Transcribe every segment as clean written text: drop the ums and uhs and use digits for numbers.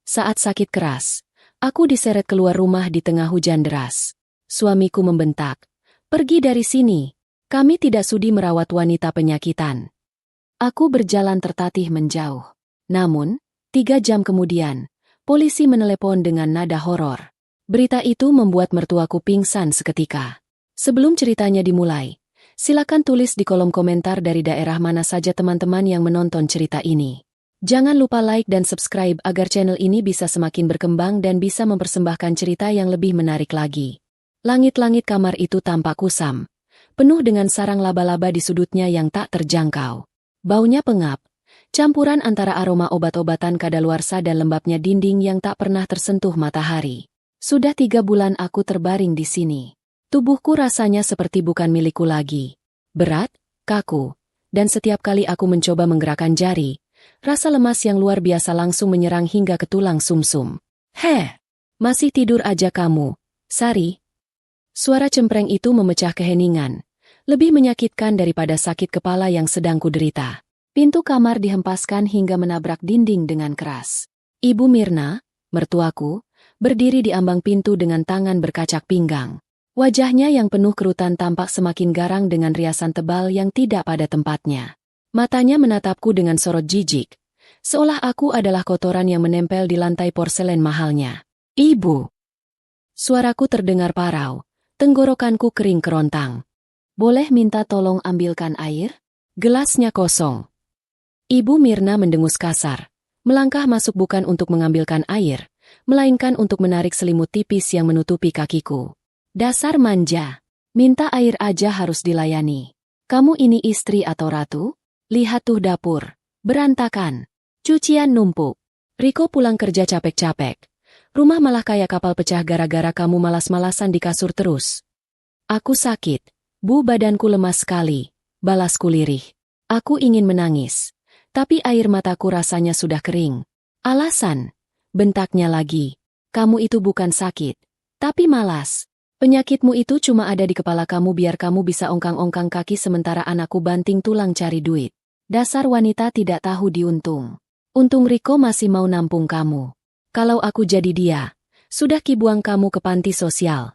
Saat sakit keras, aku diseret keluar rumah di tengah hujan deras. Suamiku membentak, "Pergi dari sini, kami tidak sudi merawat wanita penyakitan." Aku berjalan tertatih menjauh. Namun, 3 jam kemudian, polisi menelepon dengan nada horor. Berita itu membuat mertuaku pingsan seketika. Sebelum ceritanya dimulai, silakan tulis di kolom komentar dari daerah mana saja teman-teman yang menonton cerita ini. Jangan lupa like dan subscribe agar channel ini bisa semakin berkembang dan bisa mempersembahkan cerita yang lebih menarik lagi. Langit-langit kamar itu tampak kusam, penuh dengan sarang laba-laba di sudutnya yang tak terjangkau. Baunya pengap, campuran antara aroma obat-obatan kadaluarsa dan lembabnya dinding yang tak pernah tersentuh matahari. Sudah 3 bulan aku terbaring di sini. Tubuhku rasanya seperti bukan milikku lagi. Berat, kaku, dan setiap kali aku mencoba menggerakkan jari, rasa lemas yang luar biasa langsung menyerang hingga ke tulang sumsum. Masih tidur aja kamu, Sari?" Suara cempreng itu memecah keheningan, lebih menyakitkan daripada sakit kepala yang sedang kuderita. Pintu kamar dihempaskan hingga menabrak dinding dengan keras. Ibu Mirna, mertuaku, berdiri di ambang pintu dengan tangan berkacak pinggang. Wajahnya yang penuh kerutan tampak semakin garang dengan riasan tebal yang tidak pada tempatnya. Matanya menatapku dengan sorot jijik, seolah aku adalah kotoran yang menempel di lantai porselen mahalnya. "Ibu!" Suaraku terdengar parau, tenggorokanku kering kerontang. "Boleh minta tolong ambilkan air? Gelasnya kosong." Ibu Mirna mendengus kasar, melangkah masuk bukan untuk mengambilkan air, melainkan untuk menarik selimut tipis yang menutupi kakiku. "Dasar manja, minta air aja harus dilayani. Kamu ini istri atau ratu? Lihat tuh dapur, berantakan. Cucian numpuk. Riko pulang kerja capek-capek. Rumah malah kayak kapal pecah gara-gara kamu malas-malasan di kasur terus." "Aku sakit, Bu, badanku lemas sekali," balasku lirih. Aku ingin menangis, tapi air mataku rasanya sudah kering. "Alasan?" bentaknya lagi. "Kamu itu bukan sakit, tapi malas. Penyakitmu itu cuma ada di kepala kamu biar kamu bisa ongkang-ongkang kaki sementara anakku banting tulang cari duit. Dasar wanita tidak tahu diuntung. Untung Riko masih mau nampung kamu. Kalau aku jadi dia, sudah kibuang kamu ke panti sosial."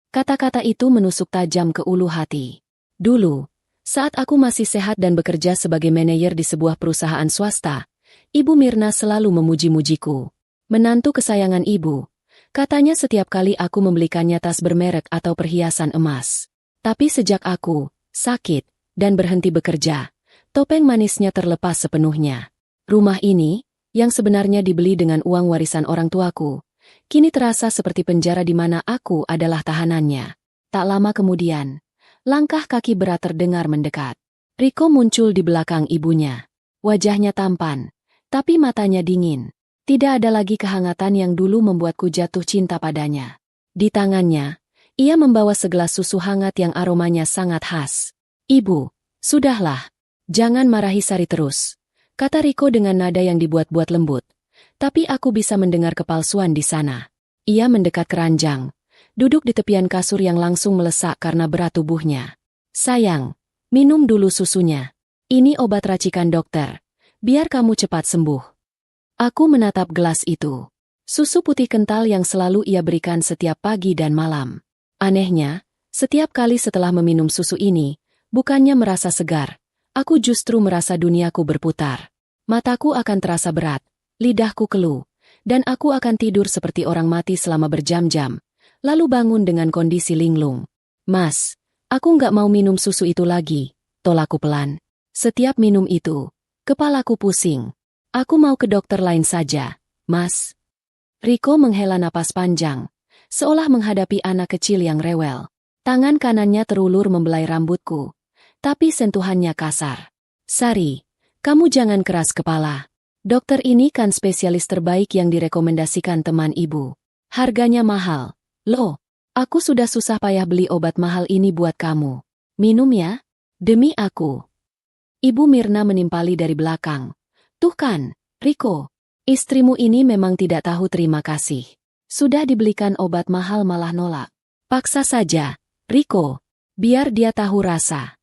Kata-kata itu menusuk tajam ke ulu hati. Dulu, saat aku masih sehat dan bekerja sebagai manajer di sebuah perusahaan swasta, Ibu Mirna selalu memuji-mujiku. Menantu kesayangan ibu, katanya setiap kali aku membelikannya tas bermerek atau perhiasan emas. Tapi sejak aku sakit dan berhenti bekerja, topeng manisnya terlepas sepenuhnya. Rumah ini, yang sebenarnya dibeli dengan uang warisan orang tuaku, kini terasa seperti penjara di mana aku adalah tahanannya. Tak lama kemudian, langkah kaki berat terdengar mendekat. Riko muncul di belakang ibunya. Wajahnya tampan, tapi matanya dingin. Tidak ada lagi kehangatan yang dulu membuatku jatuh cinta padanya. Di tangannya, ia membawa segelas susu hangat yang aromanya sangat khas. "Ibu, sudahlah. Jangan marahi Sari terus," kata Riko dengan nada yang dibuat-buat lembut. Tapi aku bisa mendengar kepalsuan di sana. Ia mendekat ke ranjang, duduk di tepian kasur yang langsung melesak karena berat tubuhnya. "Sayang, minum dulu susunya. Ini obat racikan dokter. Biar kamu cepat sembuh." Aku menatap gelas itu. Susu putih kental yang selalu ia berikan setiap pagi dan malam. Anehnya, setiap kali setelah meminum susu ini, bukannya merasa segar, aku justru merasa duniaku berputar. Mataku akan terasa berat, lidahku keluh, dan aku akan tidur seperti orang mati selama berjam-jam, lalu bangun dengan kondisi linglung. "Mas, aku nggak mau minum susu itu lagi," tolakku pelan. "Setiap minum itu, kepalaku pusing. Aku mau ke dokter lain saja, Mas." Riko menghela napas panjang, seolah menghadapi anak kecil yang rewel. Tangan kanannya terulur membelai rambutku, tapi sentuhannya kasar. "Sari, kamu jangan keras kepala. Dokter ini kan spesialis terbaik yang direkomendasikan teman ibu. Harganya mahal. Loh, aku sudah susah payah beli obat mahal ini buat kamu. Minum ya, demi aku." Ibu Mirna menimpali dari belakang. "Tuh kan, Riko, istrimu ini memang tidak tahu terima kasih. Sudah dibelikan obat mahal malah nolak. Paksa saja, Riko, biar dia tahu rasa.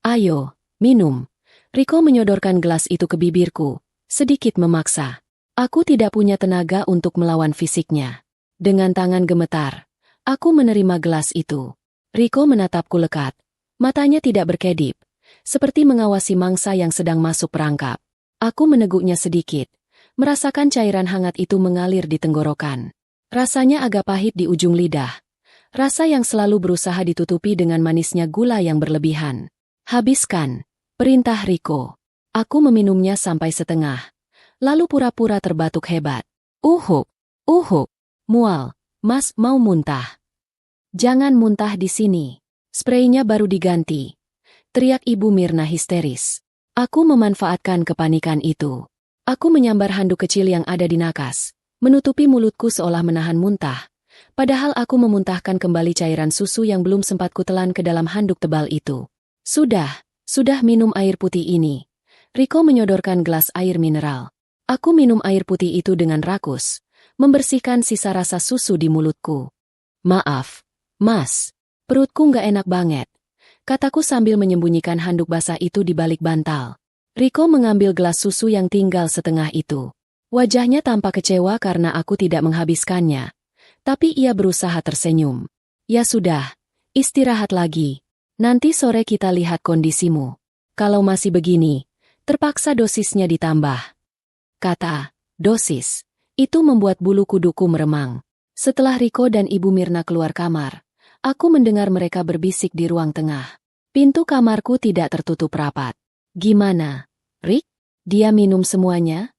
Ayo, minum." Riko menyodorkan gelas itu ke bibirku, sedikit memaksa. Aku tidak punya tenaga untuk melawan fisiknya. Dengan tangan gemetar, aku menerima gelas itu. Riko menatapku lekat. Matanya tidak berkedip, seperti mengawasi mangsa yang sedang masuk perangkap. Aku meneguknya sedikit, merasakan cairan hangat itu mengalir di tenggorokan. Rasanya agak pahit di ujung lidah. Rasa yang selalu berusaha ditutupi dengan manisnya gula yang berlebihan. Habiskan, perintah Riko. Aku meminumnya sampai setengah. Lalu pura-pura terbatuk hebat. Uhuk, mual, Mas mau muntah. Jangan muntah di sini. Spraynya baru diganti. Teriak Ibu Mirna histeris. Aku memanfaatkan kepanikan itu. Aku menyambar handuk kecil yang ada di nakas, menutupi mulutku seolah menahan muntah. Padahal aku memuntahkan kembali cairan susu yang belum sempat kutelan ke dalam handuk tebal itu. Sudah minum air putih ini. Riko menyodorkan gelas air mineral. Aku minum air putih itu dengan rakus, membersihkan sisa rasa susu di mulutku. Maaf, Mas, perutku nggak enak banget, kataku sambil menyembunyikan handuk basah itu di balik bantal. Riko mengambil gelas susu yang tinggal setengah itu. Wajahnya tampak kecewa karena aku tidak menghabiskannya, tapi ia berusaha tersenyum. Ya sudah, istirahat lagi. Nanti sore kita lihat kondisimu. Kalau masih begini, terpaksa dosisnya ditambah. Kata, dosis. Itu membuat bulu kuduku meremang. Setelah Riko dan Ibu Mirna keluar kamar, aku mendengar mereka berbisik di ruang tengah. Pintu kamarku tidak tertutup rapat. Gimana, Rik? Dia minum semuanya?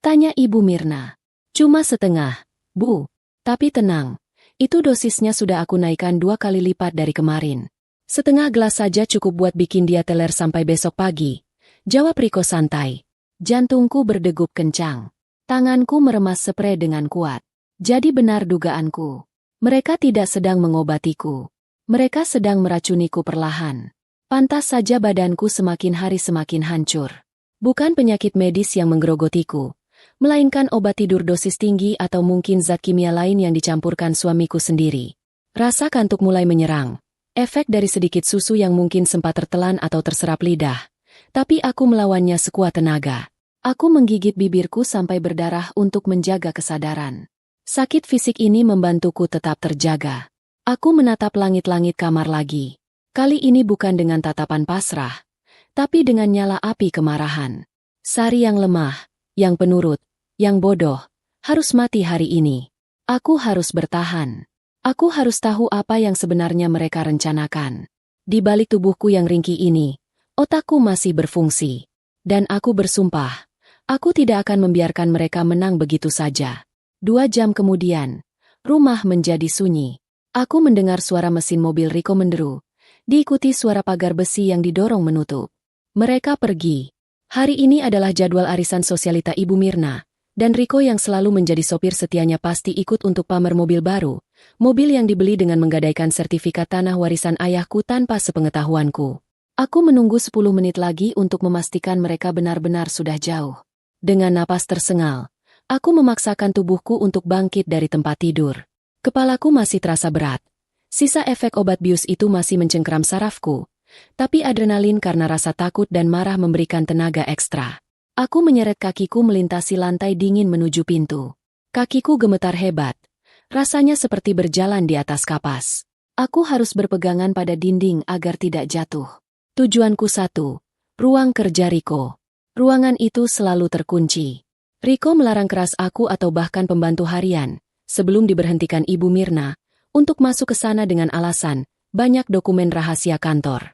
Tanya Ibu Mirna. Cuma setengah, Bu. Tapi tenang, itu dosisnya sudah aku naikkan 2 kali lipat dari kemarin. Setengah gelas saja cukup buat bikin dia teler sampai besok pagi. Jawab Riko santai. Jantungku berdegup kencang. Tanganku meremas spray dengan kuat. Jadi benar dugaanku. Mereka tidak sedang mengobatiku. Mereka sedang meracuniku perlahan. Pantas saja badanku semakin hari semakin hancur. Bukan penyakit medis yang menggerogotiku, melainkan obat tidur dosis tinggi atau mungkin zat kimia lain yang dicampurkan suamiku sendiri. Rasa kantuk mulai menyerang. Efek dari sedikit susu yang mungkin sempat tertelan atau terserap lidah. Tapi aku melawannya sekuat tenaga. Aku menggigit bibirku sampai berdarah untuk menjaga kesadaran. Sakit fisik ini membantuku tetap terjaga. Aku menatap langit-langit kamar lagi. Kali ini bukan dengan tatapan pasrah, tapi dengan nyala api kemarahan. Sari yang lemah, yang penurut, yang bodoh, harus mati hari ini. Aku harus bertahan. Aku harus tahu apa yang sebenarnya mereka rencanakan. Di balik tubuhku yang ringkih ini, otakku masih berfungsi. Dan aku bersumpah, aku tidak akan membiarkan mereka menang begitu saja. 2 jam kemudian, rumah menjadi sunyi. Aku mendengar suara mesin mobil Riko menderu, diikuti suara pagar besi yang didorong menutup. Mereka pergi. Hari ini adalah jadwal arisan sosialita Ibu Mirna, dan Riko yang selalu menjadi sopir setianya pasti ikut untuk pamer mobil baru, mobil yang dibeli dengan menggadaikan sertifikat tanah warisan ayahku tanpa sepengetahuanku. Aku menunggu 10 menit lagi untuk memastikan mereka benar-benar sudah jauh. Dengan napas tersengal, aku memaksakan tubuhku untuk bangkit dari tempat tidur. Kepalaku masih terasa berat. Sisa efek obat bius itu masih mencengkeram sarafku, tapi adrenalin karena rasa takut dan marah memberikan tenaga ekstra. Aku menyeret kakiku melintasi lantai dingin menuju pintu. Kakiku gemetar hebat. Rasanya seperti berjalan di atas kapas. Aku harus berpegangan pada dinding agar tidak jatuh. Tujuanku satu, ruang kerja Riko. Ruangan itu selalu terkunci. Riko melarang keras aku atau bahkan pembantu harian, sebelum diberhentikan Ibu Mirna, untuk masuk ke sana dengan alasan, banyak dokumen rahasia kantor.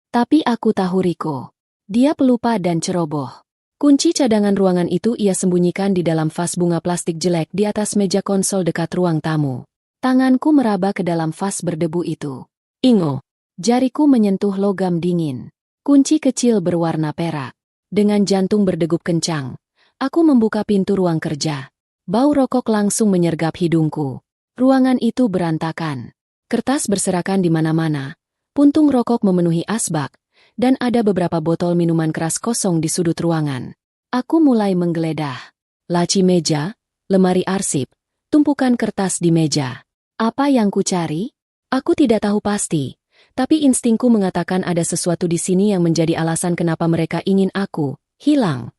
Tapi aku tahu Riko. Dia pelupa dan ceroboh. Kunci cadangan ruangan itu ia sembunyikan di dalam vas bunga plastik jelek di atas meja konsol dekat ruang tamu. Tanganku meraba ke dalam vas berdebu itu. Ingo. Jariku menyentuh logam dingin. Kunci kecil berwarna perak. Dengan jantung berdegup kencang, aku membuka pintu ruang kerja. Bau rokok langsung menyergap hidungku. Ruangan itu berantakan. Kertas berserakan di mana-mana. Puntung rokok memenuhi asbak, dan ada beberapa botol minuman keras kosong di sudut ruangan. Aku mulai menggeledah. Laci meja, lemari arsip, tumpukan kertas di meja. Apa yang ku cari? Aku tidak tahu pasti. Tapi instingku mengatakan ada sesuatu di sini yang menjadi alasan kenapa mereka ingin aku hilang.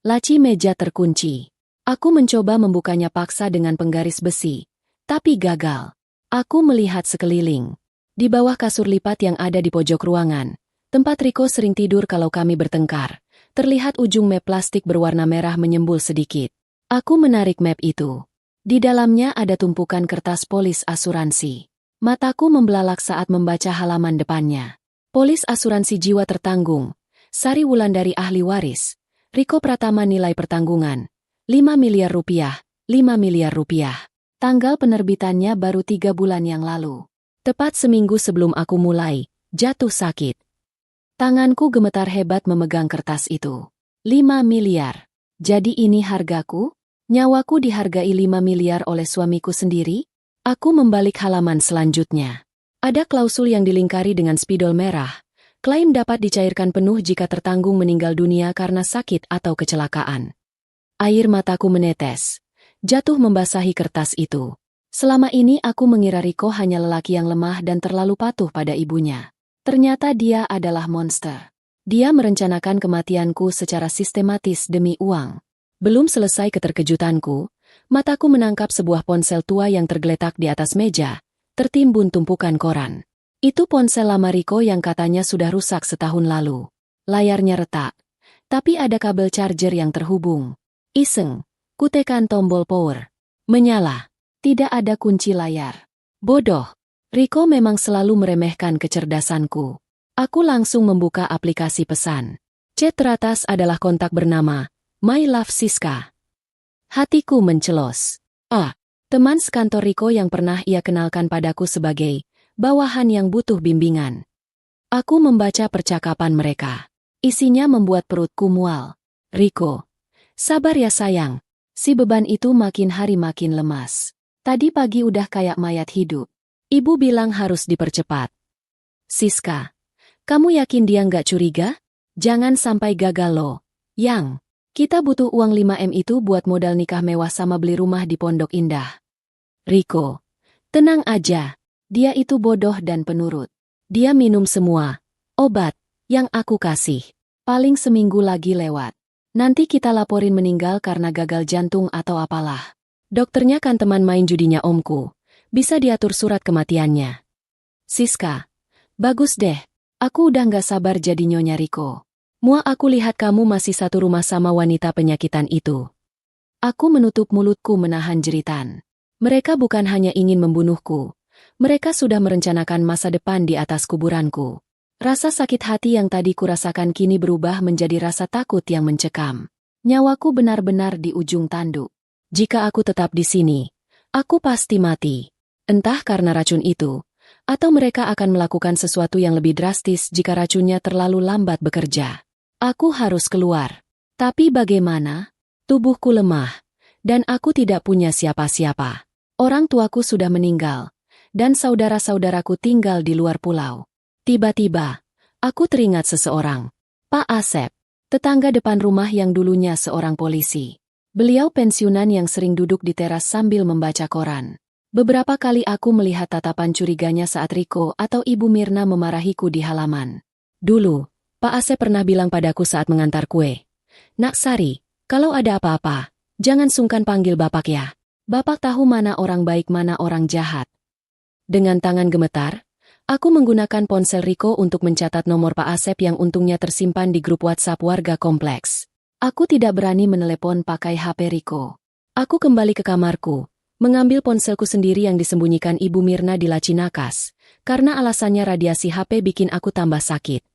Laci meja terkunci. Aku mencoba membukanya paksa dengan penggaris besi, tapi gagal. Aku melihat sekeliling. Di bawah kasur lipat yang ada di pojok ruangan, tempat Riko sering tidur kalau kami bertengkar, terlihat ujung map plastik berwarna merah menyembul sedikit. Aku menarik map itu. Di dalamnya ada tumpukan kertas polis asuransi. Mataku membelalak saat membaca halaman depannya. Polis asuransi jiwa tertanggung, Sari Wulandari ahli waris, Riko Pratama nilai pertanggungan, 5 miliar rupiah, 5 miliar rupiah. Tanggal penerbitannya baru 3 bulan yang lalu. Tepat seminggu sebelum aku mulai, jatuh sakit. Tanganku gemetar hebat memegang kertas itu. 5 miliar. Jadi ini hargaku? Nyawaku dihargai 5 miliar oleh suamiku sendiri? Aku membalik halaman selanjutnya. Ada klausul yang dilingkari dengan spidol merah. Klaim dapat dicairkan penuh jika tertanggung meninggal dunia karena sakit atau kecelakaan. Air mataku menetes. Jatuh membasahi kertas itu. Selama ini aku mengira Riko hanya lelaki yang lemah dan terlalu patuh pada ibunya. Ternyata dia adalah monster. Dia merencanakan kematianku secara sistematis demi uang. Belum selesai keterkejutanku, mataku menangkap sebuah ponsel tua yang tergeletak di atas meja, tertimbun tumpukan koran. Itu ponsel lama Riko yang katanya sudah rusak setahun lalu. Layarnya retak, tapi ada kabel charger yang terhubung. Iseng, kutekan tombol power. Menyala. Tidak ada kunci layar. Bodoh. Riko memang selalu meremehkan kecerdasanku. Aku langsung membuka aplikasi pesan. Chat teratas adalah kontak bernama My Love Siska. Hatiku mencelos. Teman sekantor Riko yang pernah ia kenalkan padaku sebagai bawahan yang butuh bimbingan. Aku membaca percakapan mereka. Isinya membuat perutku mual. Riko. Sabar ya sayang, si beban itu makin hari makin lemas. Tadi pagi udah kayak mayat hidup. Ibu bilang harus dipercepat. Siska, kamu yakin dia nggak curiga? Jangan sampai gagal loh. Yang, kita butuh uang 5 M itu buat modal nikah mewah sama beli rumah di Pondok Indah. Riko, tenang aja, dia itu bodoh dan penurut. Dia minum semua obat yang aku kasih. Paling seminggu lagi lewat. Nanti kita laporin meninggal karena gagal jantung atau apalah. Dokternya kan teman main judinya omku. Bisa diatur surat kematiannya. Siska, bagus deh. Aku udah gak sabar jadi nyonya Riko. Mua aku lihat kamu masih satu rumah sama wanita penyakitan itu. Aku menutup mulutku menahan jeritan. Mereka bukan hanya ingin membunuhku. Mereka sudah merencanakan masa depan di atas kuburanku. Rasa sakit hati yang tadi kurasakan kini berubah menjadi rasa takut yang mencekam. Nyawaku benar-benar di ujung tanduk. Jika aku tetap di sini, aku pasti mati. Entah karena racun itu, atau mereka akan melakukan sesuatu yang lebih drastis jika racunnya terlalu lambat bekerja. Aku harus keluar. Tapi bagaimana? Tubuhku lemah, dan aku tidak punya siapa-siapa. Orang tuaku sudah meninggal, dan saudara-saudaraku tinggal di luar pulau. Tiba-tiba, aku teringat seseorang. Pak Asep, tetangga depan rumah yang dulunya seorang polisi. Beliau pensiunan yang sering duduk di teras sambil membaca koran. Beberapa kali aku melihat tatapan curiganya saat Riko atau Ibu Mirna memarahiku di halaman. Dulu, Pak Asep pernah bilang padaku saat mengantar kue. Nak Sari, kalau ada apa-apa, jangan sungkan panggil Bapak ya. Bapak tahu mana orang baik mana orang jahat. Dengan tangan gemetar, aku menggunakan ponsel Riko untuk mencatat nomor Pak Asep yang untungnya tersimpan di grup WhatsApp warga kompleks. Aku tidak berani menelepon pakai HP Riko. Aku kembali ke kamarku, mengambil ponselku sendiri yang disembunyikan Ibu Mirna di laci nakas, karena alasannya radiasi HP bikin aku tambah sakit.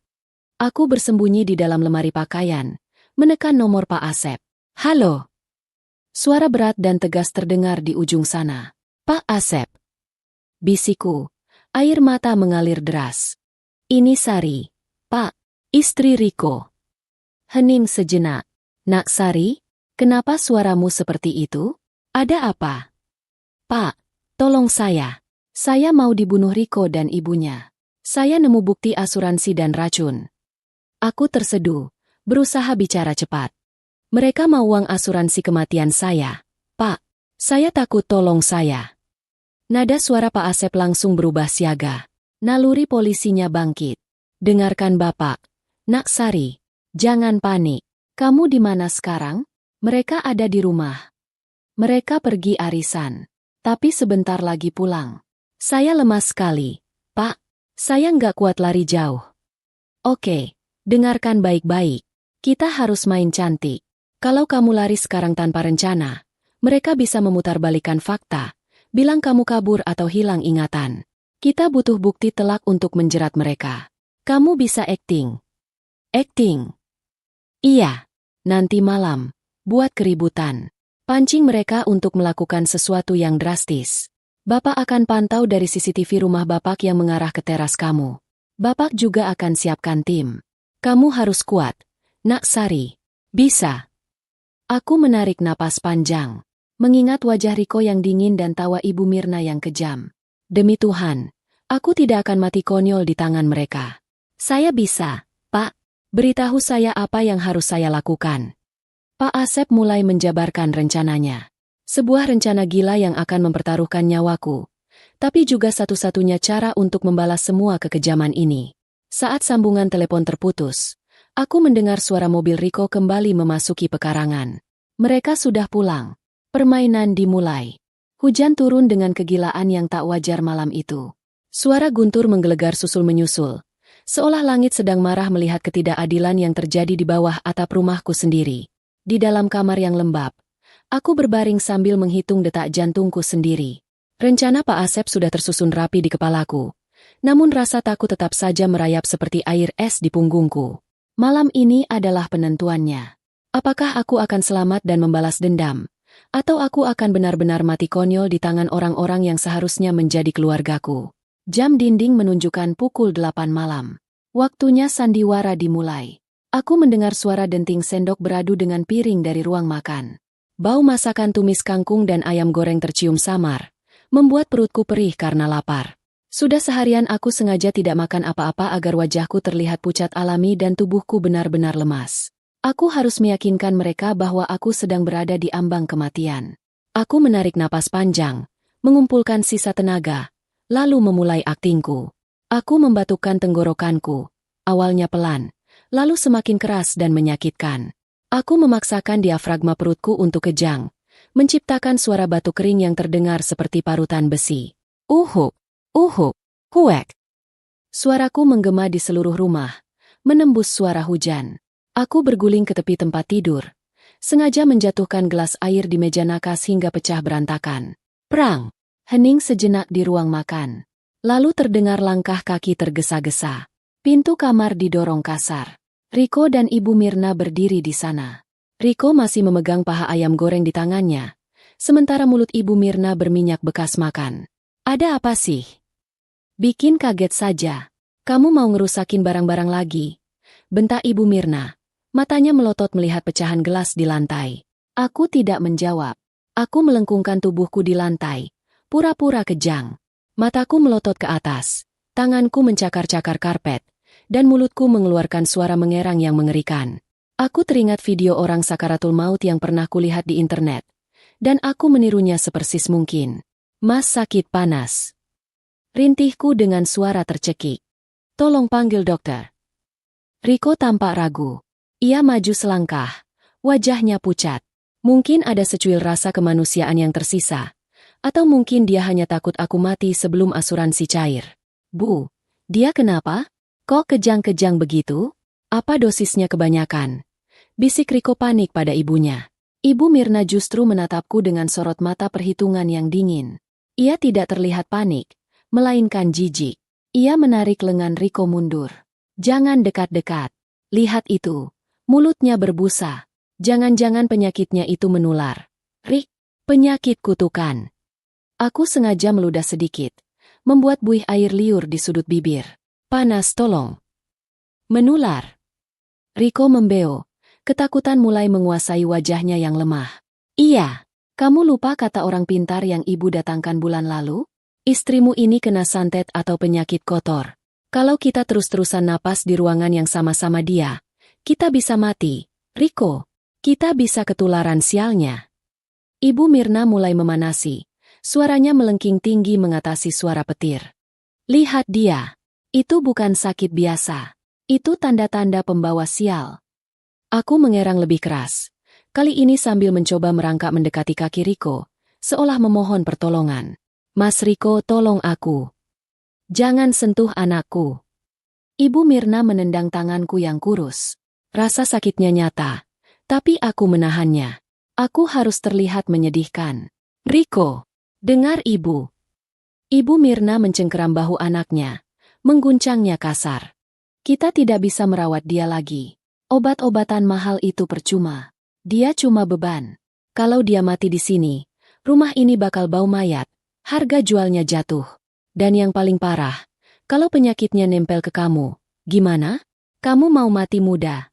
Aku bersembunyi di dalam lemari pakaian, menekan nomor Pak Asep. Halo. Suara berat dan tegas terdengar di ujung sana. Pak Asep. Bisikku. Air mata mengalir deras. Ini Sari. Pak, istri Riko. Hening sejenak. Nak Sari, kenapa suaramu seperti itu? Ada apa? Pak, tolong saya. Saya mau dibunuh Riko dan ibunya. Saya nemu bukti asuransi dan racun. Aku terseduh, berusaha bicara cepat. Mereka mau uang asuransi kematian saya. Pak, saya takut, tolong saya. Nada suara Pak Asep langsung berubah siaga. Naluri polisinya bangkit. Dengarkan Bapak. Nak Sari, jangan panik. Kamu di mana sekarang? Mereka ada di rumah. Mereka pergi arisan. Tapi sebentar lagi pulang. Saya lemas sekali, Pak. Saya nggak kuat lari jauh. Oke, dengarkan baik-baik. Kita harus main cantik. Kalau kamu lari sekarang tanpa rencana, mereka bisa memutarbalikkan fakta, bilang kamu kabur atau hilang ingatan. Kita butuh bukti telak untuk menjerat mereka. Kamu bisa acting. Acting. Iya. Nanti malam, buat keributan. Pancing mereka untuk melakukan sesuatu yang drastis. Bapak akan pantau dari CCTV rumah Bapak yang mengarah ke teras kamu. Bapak juga akan siapkan tim. Kamu harus kuat, Nak Sari. Bisa. Aku menarik napas panjang, mengingat wajah Riko yang dingin dan tawa Ibu Mirna yang kejam. Demi Tuhan, aku tidak akan mati konyol di tangan mereka. Saya bisa, Pak. Beritahu saya apa yang harus saya lakukan. Pak Asep mulai menjabarkan rencananya. Sebuah rencana gila yang akan mempertaruhkan nyawaku. Tapi juga satu-satunya cara untuk membalas semua kekejaman ini. Saat sambungan telepon terputus, aku mendengar suara mobil Riko kembali memasuki pekarangan. Mereka sudah pulang. Permainan dimulai. Hujan turun dengan kegilaan yang tak wajar malam itu. Suara guntur menggelegar susul menyusul. Seolah langit sedang marah melihat ketidakadilan yang terjadi di bawah atap rumahku sendiri. Di dalam kamar yang lembab, aku berbaring sambil menghitung detak jantungku sendiri. Rencana Pak Asep sudah tersusun rapi di kepalaku. Namun rasa takut tetap saja merayap seperti air es di punggungku. Malam ini adalah penentuannya. Apakah aku akan selamat dan membalas dendam? Atau aku akan benar-benar mati konyol di tangan orang-orang yang seharusnya menjadi keluargaku? Jam dinding menunjukkan pukul 8 malam. Waktunya sandiwara dimulai. Aku mendengar suara denting sendok beradu dengan piring dari ruang makan. Bau masakan tumis kangkung dan ayam goreng tercium samar, membuat perutku perih karena lapar. Sudah seharian aku sengaja tidak makan apa-apa agar wajahku terlihat pucat alami dan tubuhku benar-benar lemas. Aku harus meyakinkan mereka bahwa aku sedang berada di ambang kematian. Aku menarik napas panjang, mengumpulkan sisa tenaga, lalu memulai aktingku. Aku membatukkan tenggorokanku, awalnya pelan, lalu semakin keras dan menyakitkan. Aku memaksakan diafragma perutku untuk kejang, menciptakan suara batu kering yang terdengar seperti parutan besi. Uhuk, uhuk, huek. Suaraku menggema di seluruh rumah, menembus suara hujan. Aku berguling ke tepi tempat tidur, sengaja menjatuhkan gelas air di meja nakas hingga pecah berantakan. Prang! Hening sejenak di ruang makan. Lalu terdengar langkah kaki tergesa-gesa. Pintu kamar didorong kasar. Riko dan Ibu Mirna berdiri di sana. Riko masih memegang paha ayam goreng di tangannya, sementara mulut Ibu Mirna berminyak bekas makan. Ada apa sih? Bikin kaget saja. Kamu mau ngerusakin barang-barang lagi? Bentak Ibu Mirna. Matanya melotot melihat pecahan gelas di lantai. Aku tidak menjawab. Aku melengkungkan tubuhku di lantai, pura-pura kejang. Mataku melotot ke atas, tanganku mencakar-cakar karpet, dan mulutku mengeluarkan suara mengerang yang mengerikan. Aku teringat video orang sakaratul maut yang pernah kulihat di internet, dan aku menirunya sepersis mungkin. Mas sakit panas. Rintihku dengan suara tercekik. Tolong panggil dokter. Riko tampak ragu. Ia maju selangkah, wajahnya pucat. Mungkin ada secuil rasa kemanusiaan yang tersisa, atau mungkin dia hanya takut aku mati sebelum asuransi cair. Bu, dia kenapa? Kok kejang-kejang begitu? Apa dosisnya kebanyakan? Bisik Riko panik pada ibunya. Ibu Mirna justru menatapku dengan sorot mata perhitungan yang dingin. Ia tidak terlihat panik, melainkan jijik. Ia menarik lengan Riko mundur. Jangan dekat-dekat. Lihat itu. Mulutnya berbusa. Jangan-jangan penyakitnya itu menular. Rik, penyakit kutukan. Aku sengaja meludah sedikit, membuat buih air liur di sudut bibir. Panas tolong. Menular. Riko membeo. Ketakutan mulai menguasai wajahnya yang lemah. Iya. Kamu lupa kata orang pintar yang ibu datangkan bulan lalu? Istrimu ini kena santet atau penyakit kotor. Kalau kita terus-terusan napas di ruangan yang sama-sama dia, kita bisa mati. Riko, kita bisa ketularan sialnya. Ibu Mirna mulai memanasi. Suaranya melengking tinggi mengatasi suara petir. Lihat dia. Itu bukan sakit biasa. Itu tanda-tanda pembawa sial. Aku mengerang lebih keras. Kali ini sambil mencoba merangkak mendekati kaki Riko, seolah memohon pertolongan. Mas Riko, tolong aku. Jangan sentuh anakku. Ibu Mirna menendang tanganku yang kurus. Rasa sakitnya nyata, tapi aku menahannya. Aku harus terlihat menyedihkan. Riko, dengar ibu. Ibu Mirna mencengkeram bahu anaknya, mengguncangnya kasar. Kita tidak bisa merawat dia lagi. Obat-obatan mahal itu percuma. Dia cuma beban. Kalau dia mati di sini, rumah ini bakal bau mayat, harga jualnya jatuh. Dan yang paling parah, kalau penyakitnya nempel ke kamu, gimana? Kamu mau mati muda?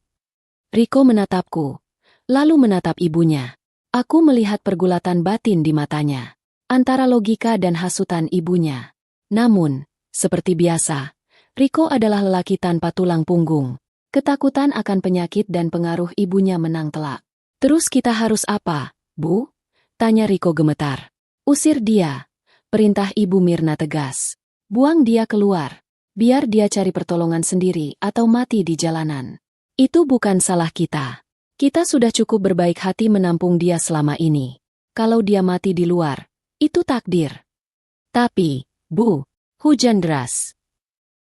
Riko menatapku, lalu menatap ibunya. Aku melihat pergulatan batin di matanya, antara logika dan hasutan ibunya. Namun, seperti biasa, Riko adalah lelaki tanpa tulang punggung. Ketakutan akan penyakit dan pengaruh ibunya menang telak. Terus kita harus apa, Bu? Tanya Riko gemetar. Usir dia. Perintah Ibu Mirna tegas. Buang dia keluar. Biar dia cari pertolongan sendiri atau mati di jalanan. Itu bukan salah kita. Kita sudah cukup berbaik hati menampung dia selama ini. Kalau dia mati di luar, itu takdir. Tapi, Bu, hujan deras.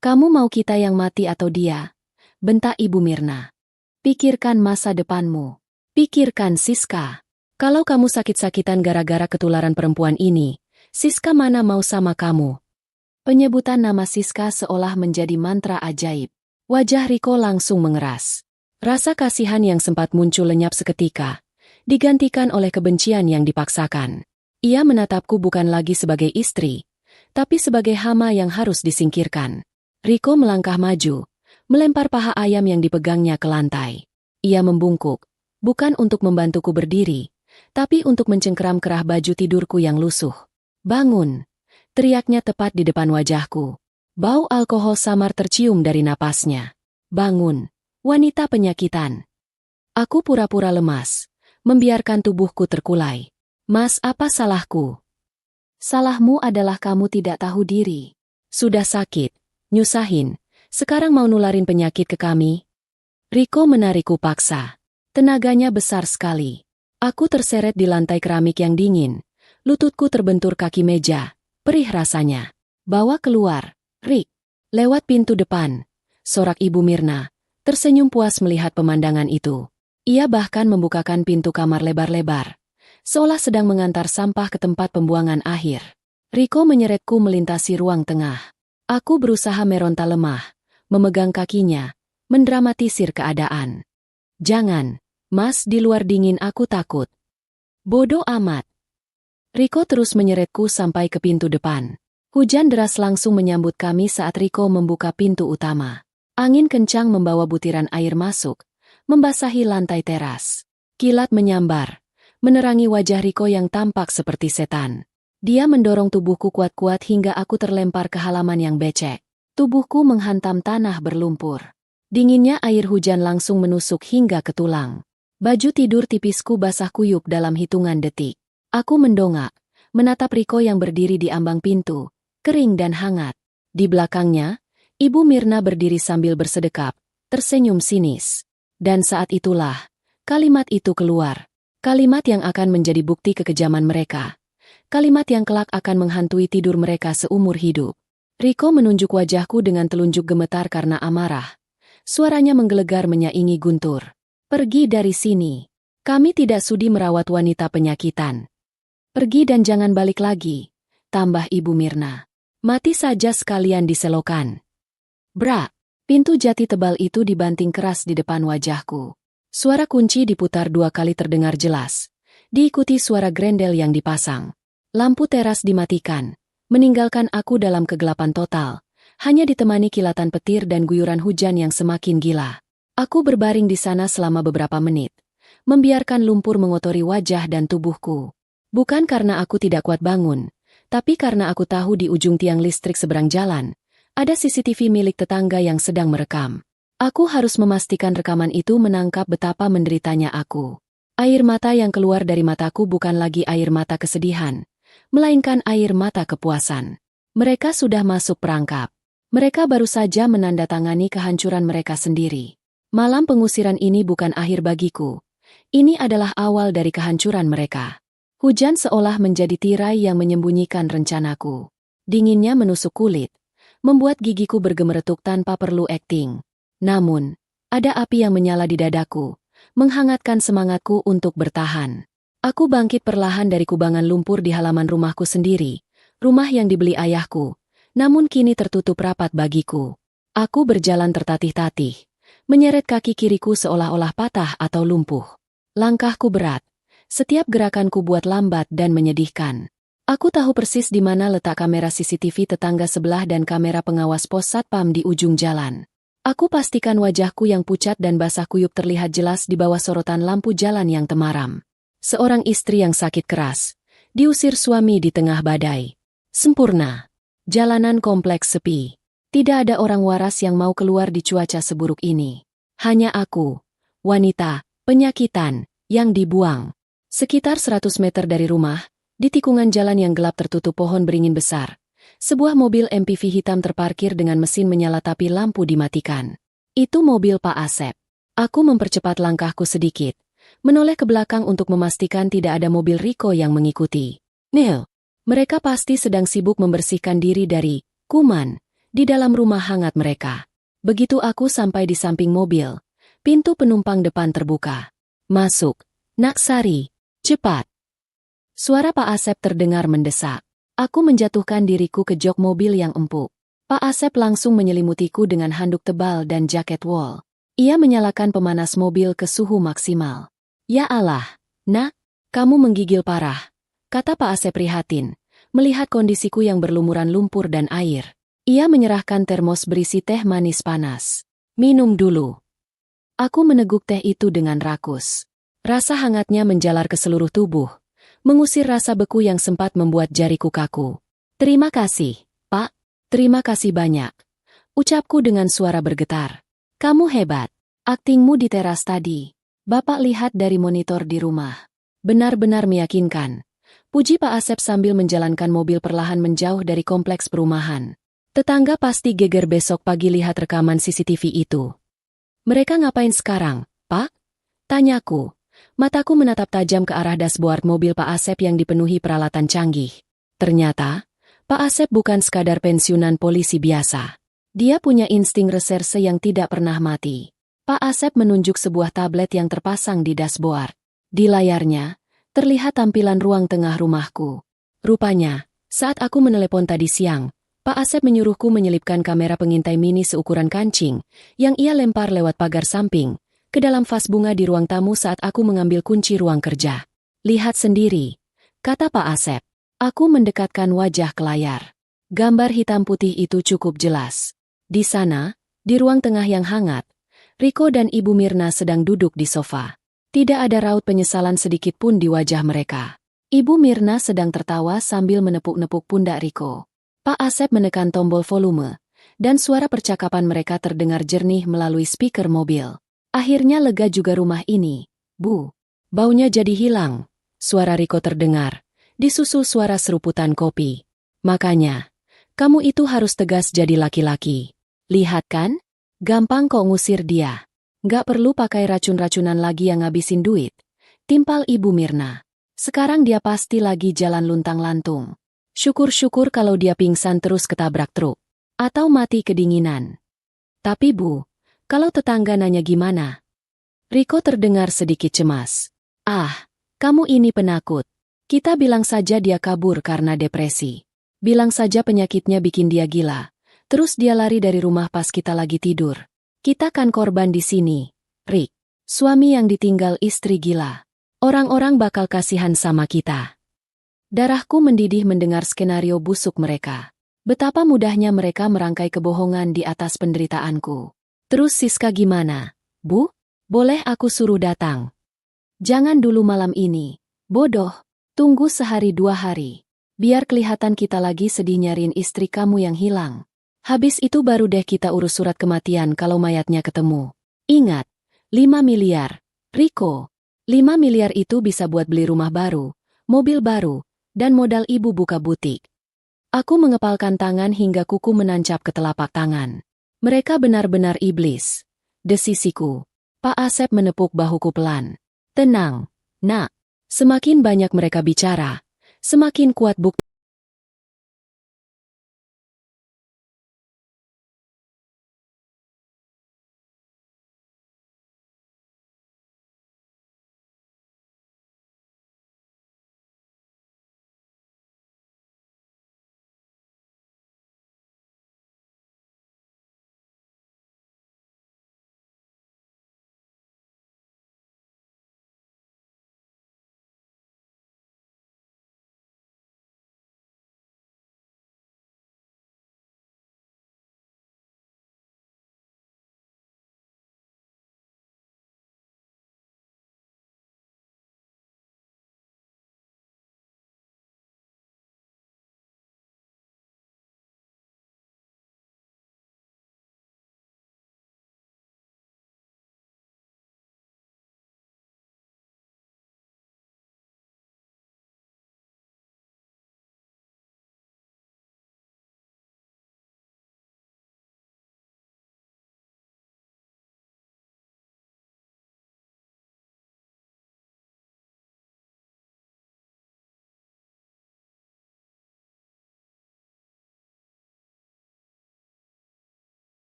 Kamu mau kita yang mati atau dia? Bentak Ibu Mirna. Pikirkan masa depanmu. Pikirkan Siska. Kalau kamu sakit-sakitan gara-gara ketularan perempuan ini, Siska mana mau sama kamu? Penyebutan nama Siska seolah menjadi mantra ajaib. Wajah Riko langsung mengeras. Rasa kasihan yang sempat muncul lenyap seketika, digantikan oleh kebencian yang dipaksakan. Ia menatapku bukan lagi sebagai istri, tapi sebagai hama yang harus disingkirkan. Riko melangkah maju, melempar paha ayam yang dipegangnya ke lantai. Ia membungkuk, bukan untuk membantuku berdiri, tapi untuk mencengkeram kerah baju tidurku yang lusuh. Bangun! Teriaknya tepat di depan wajahku. Bau alkohol samar tercium dari napasnya. Bangun, wanita penyakitan. Aku pura-pura lemas, membiarkan tubuhku terkulai. Mas, apa salahku? Salahmu adalah kamu tidak tahu diri. Sudah sakit, nyusahin, sekarang mau nularin penyakit ke kami? Riko menarikku paksa. Tenaganya besar sekali. Aku terseret di lantai keramik yang dingin. Lututku terbentur kaki meja. Perih rasanya. Bawa keluar, Rik. Lewat pintu depan. Sorak Ibu Mirna. Tersenyum puas melihat pemandangan itu. Ia bahkan membukakan pintu kamar lebar-lebar. Seolah sedang mengantar sampah ke tempat pembuangan akhir. Riko menyeretku melintasi ruang tengah. Aku berusaha meronta lemah. Memegang kakinya. Mendramatisir keadaan. Jangan. Mas, di luar dingin aku takut. Bodoh amat. Riko terus menyeretku sampai ke pintu depan. Hujan deras langsung menyambut kami saat Riko membuka pintu utama. Angin kencang membawa butiran air masuk, membasahi lantai teras. Kilat menyambar, menerangi wajah Riko yang tampak seperti setan. Dia mendorong tubuhku kuat-kuat hingga aku terlempar ke halaman yang becek. Tubuhku menghantam tanah berlumpur. Dinginnya air hujan langsung menusuk hingga ke tulang. Baju tidur tipisku basah kuyup dalam hitungan detik. Aku mendongak, menatap Riko yang berdiri di ambang pintu, kering dan hangat. Di belakangnya, Ibu Mirna berdiri sambil bersedekap, tersenyum sinis. Dan saat itulah, kalimat itu keluar. Kalimat yang akan menjadi bukti kekejaman mereka. Kalimat yang kelak akan menghantui tidur mereka seumur hidup. Riko menunjuk wajahku dengan telunjuk gemetar karena amarah. Suaranya menggelegar menyaingi guntur. Pergi dari sini. Kami tidak sudi merawat wanita penyakitan. Pergi dan jangan balik lagi, tambah Ibu Mirna. Mati saja sekalian diselokan. Brak! Pintu jati tebal itu dibanting keras di depan wajahku. Suara kunci diputar 2 kali terdengar jelas, diikuti suara grendel yang dipasang. Lampu teras dimatikan, meninggalkan aku dalam kegelapan total, hanya ditemani kilatan petir dan guyuran hujan yang semakin gila. Aku berbaring di sana selama beberapa menit, membiarkan lumpur mengotori wajah dan tubuhku. Bukan karena aku tidak kuat bangun, tapi karena aku tahu di ujung tiang listrik seberang jalan, ada CCTV milik tetangga yang sedang merekam. Aku harus memastikan rekaman itu menangkap betapa menderitanya aku. Air mata yang keluar dari mataku bukan lagi air mata kesedihan, melainkan air mata kepuasan. Mereka sudah masuk perangkap. Mereka baru saja menandatangani kehancuran mereka sendiri. Malam pengusiran ini bukan akhir bagiku, Ini adalah awal dari kehancuran mereka. Hujan seolah menjadi tirai yang menyembunyikan rencanaku. Dinginnya menusuk kulit, membuat gigiku bergemeretuk tanpa perlu akting. Namun, ada api yang menyala di dadaku, menghangatkan semangatku untuk bertahan. Aku bangkit perlahan dari kubangan lumpur di halaman rumahku sendiri, rumah yang dibeli ayahku, namun kini tertutup rapat bagiku. Aku berjalan tertatih-tatih, menyeret kaki kiriku seolah-olah patah atau lumpuh. Langkahku berat, setiap gerakanku buat lambat dan menyedihkan. Aku tahu persis di mana letak kamera CCTV tetangga sebelah dan kamera pengawas pos satpam di ujung jalan. Aku pastikan wajahku yang pucat dan basah kuyup terlihat jelas di bawah sorotan lampu jalan yang temaram. Seorang istri yang sakit keras, diusir suami di tengah badai. Sempurna. Jalanan kompleks sepi. Tidak ada orang waras yang mau keluar di cuaca seburuk ini. Hanya aku, wanita, penyakitan, yang dibuang. Sekitar 100 meter dari rumah, di tikungan jalan yang gelap tertutup pohon beringin besar, sebuah mobil MPV hitam terparkir dengan mesin menyala tapi lampu dimatikan. Itu mobil Pak Asep. Aku mempercepat langkahku sedikit, menoleh ke belakang untuk memastikan tidak ada mobil Riko yang mengikuti. Neil, mereka pasti sedang sibuk membersihkan diri dari kuman di dalam rumah hangat mereka. Begitu aku sampai di samping mobil, pintu penumpang depan terbuka. Masuk, Nak Sari, cepat. Suara Pak Asep terdengar mendesak. Aku menjatuhkan diriku ke jok mobil yang empuk. Pak Asep langsung menyelimutiku dengan handuk tebal dan jaket wol. Ia menyalakan pemanas mobil ke suhu maksimal. Ya Allah, Nak, kamu menggigil parah, kata Pak Asep prihatin, melihat kondisiku yang berlumuran lumpur dan air. Ia menyerahkan termos berisi teh manis panas. Minum dulu. Aku meneguk teh itu dengan rakus. Rasa hangatnya menjalar ke seluruh tubuh, mengusir rasa beku yang sempat membuat jariku kaku. Terima kasih, Pak. Terima kasih banyak. Ucapku dengan suara bergetar. Kamu hebat. Aktingmu di teras tadi. Bapak lihat dari monitor di rumah. Benar-benar meyakinkan. Puji Pak Asep sambil menjalankan mobil perlahan menjauh dari kompleks perumahan. Tetangga pasti geger besok pagi lihat rekaman CCTV itu. Mereka ngapain sekarang, Pak? Tanyaku. Mataku menatap tajam ke arah dashboard mobil Pak Asep yang dipenuhi peralatan canggih. Ternyata, Pak Asep bukan sekadar pensiunan polisi biasa. Dia punya insting reserse yang tidak pernah mati. Pak Asep menunjuk sebuah tablet yang terpasang di dashboard. Di layarnya, terlihat tampilan ruang tengah rumahku. Rupanya, saat aku menelepon tadi siang, Pak Asep menyuruhku menyelipkan kamera pengintai mini seukuran kancing, yang ia lempar lewat pagar samping, ke dalam vas bunga di ruang tamu saat aku mengambil kunci ruang kerja. Lihat sendiri, kata Pak Asep. Aku mendekatkan wajah ke layar. Gambar hitam putih itu cukup jelas. Di sana, di ruang tengah yang hangat, Riko dan Ibu Mirna sedang duduk di sofa. Tidak ada raut penyesalan sedikit pun di wajah mereka. Ibu Mirna sedang tertawa sambil menepuk-nepuk pundak Riko. Pak Asep menekan tombol volume, dan suara percakapan mereka terdengar jernih melalui speaker mobil. Akhirnya lega juga rumah ini, Bu. Baunya jadi hilang. Suara Riko terdengar, disusul suara seruputan kopi. Makanya, kamu itu harus tegas jadi laki-laki. Lihat kan? Gampang kok ngusir dia. Nggak perlu pakai racun-racunan lagi yang ngabisin duit. Timpal Ibu Mirna. Sekarang dia pasti lagi jalan luntang-lantung. Syukur-syukur kalau dia pingsan terus ketabrak truk. Atau mati kedinginan. Tapi Bu, kalau tetangga nanya gimana? Riko terdengar sedikit cemas. Ah, kamu ini penakut. Kita bilang saja dia kabur karena depresi. Bilang saja penyakitnya bikin dia gila. Terus dia lari dari rumah pas kita lagi tidur. Kita kan korban di sini, Rick. Suami yang ditinggal istri gila. Orang-orang bakal kasihan sama kita. Darahku mendidih mendengar skenario busuk mereka. Betapa mudahnya mereka merangkai kebohongan di atas penderitaanku. Terus Siska gimana, Bu? Boleh aku suruh datang? Jangan dulu malam ini. Bodoh. Tunggu sehari 2 hari. Biar kelihatan kita lagi sedih nyariin istri kamu yang hilang. Habis itu baru deh kita urus surat kematian kalau mayatnya ketemu. Ingat, 5 miliar. Riko, 5 miliar itu bisa buat beli rumah baru, mobil baru, dan modal ibu buka butik. Aku mengepalkan tangan hingga kuku menancap ke telapak tangan. Mereka benar-benar iblis. Desisiku. Pak Asep menepuk bahuku pelan. Tenang, nak. Semakin banyak mereka bicara, semakin kuat bukti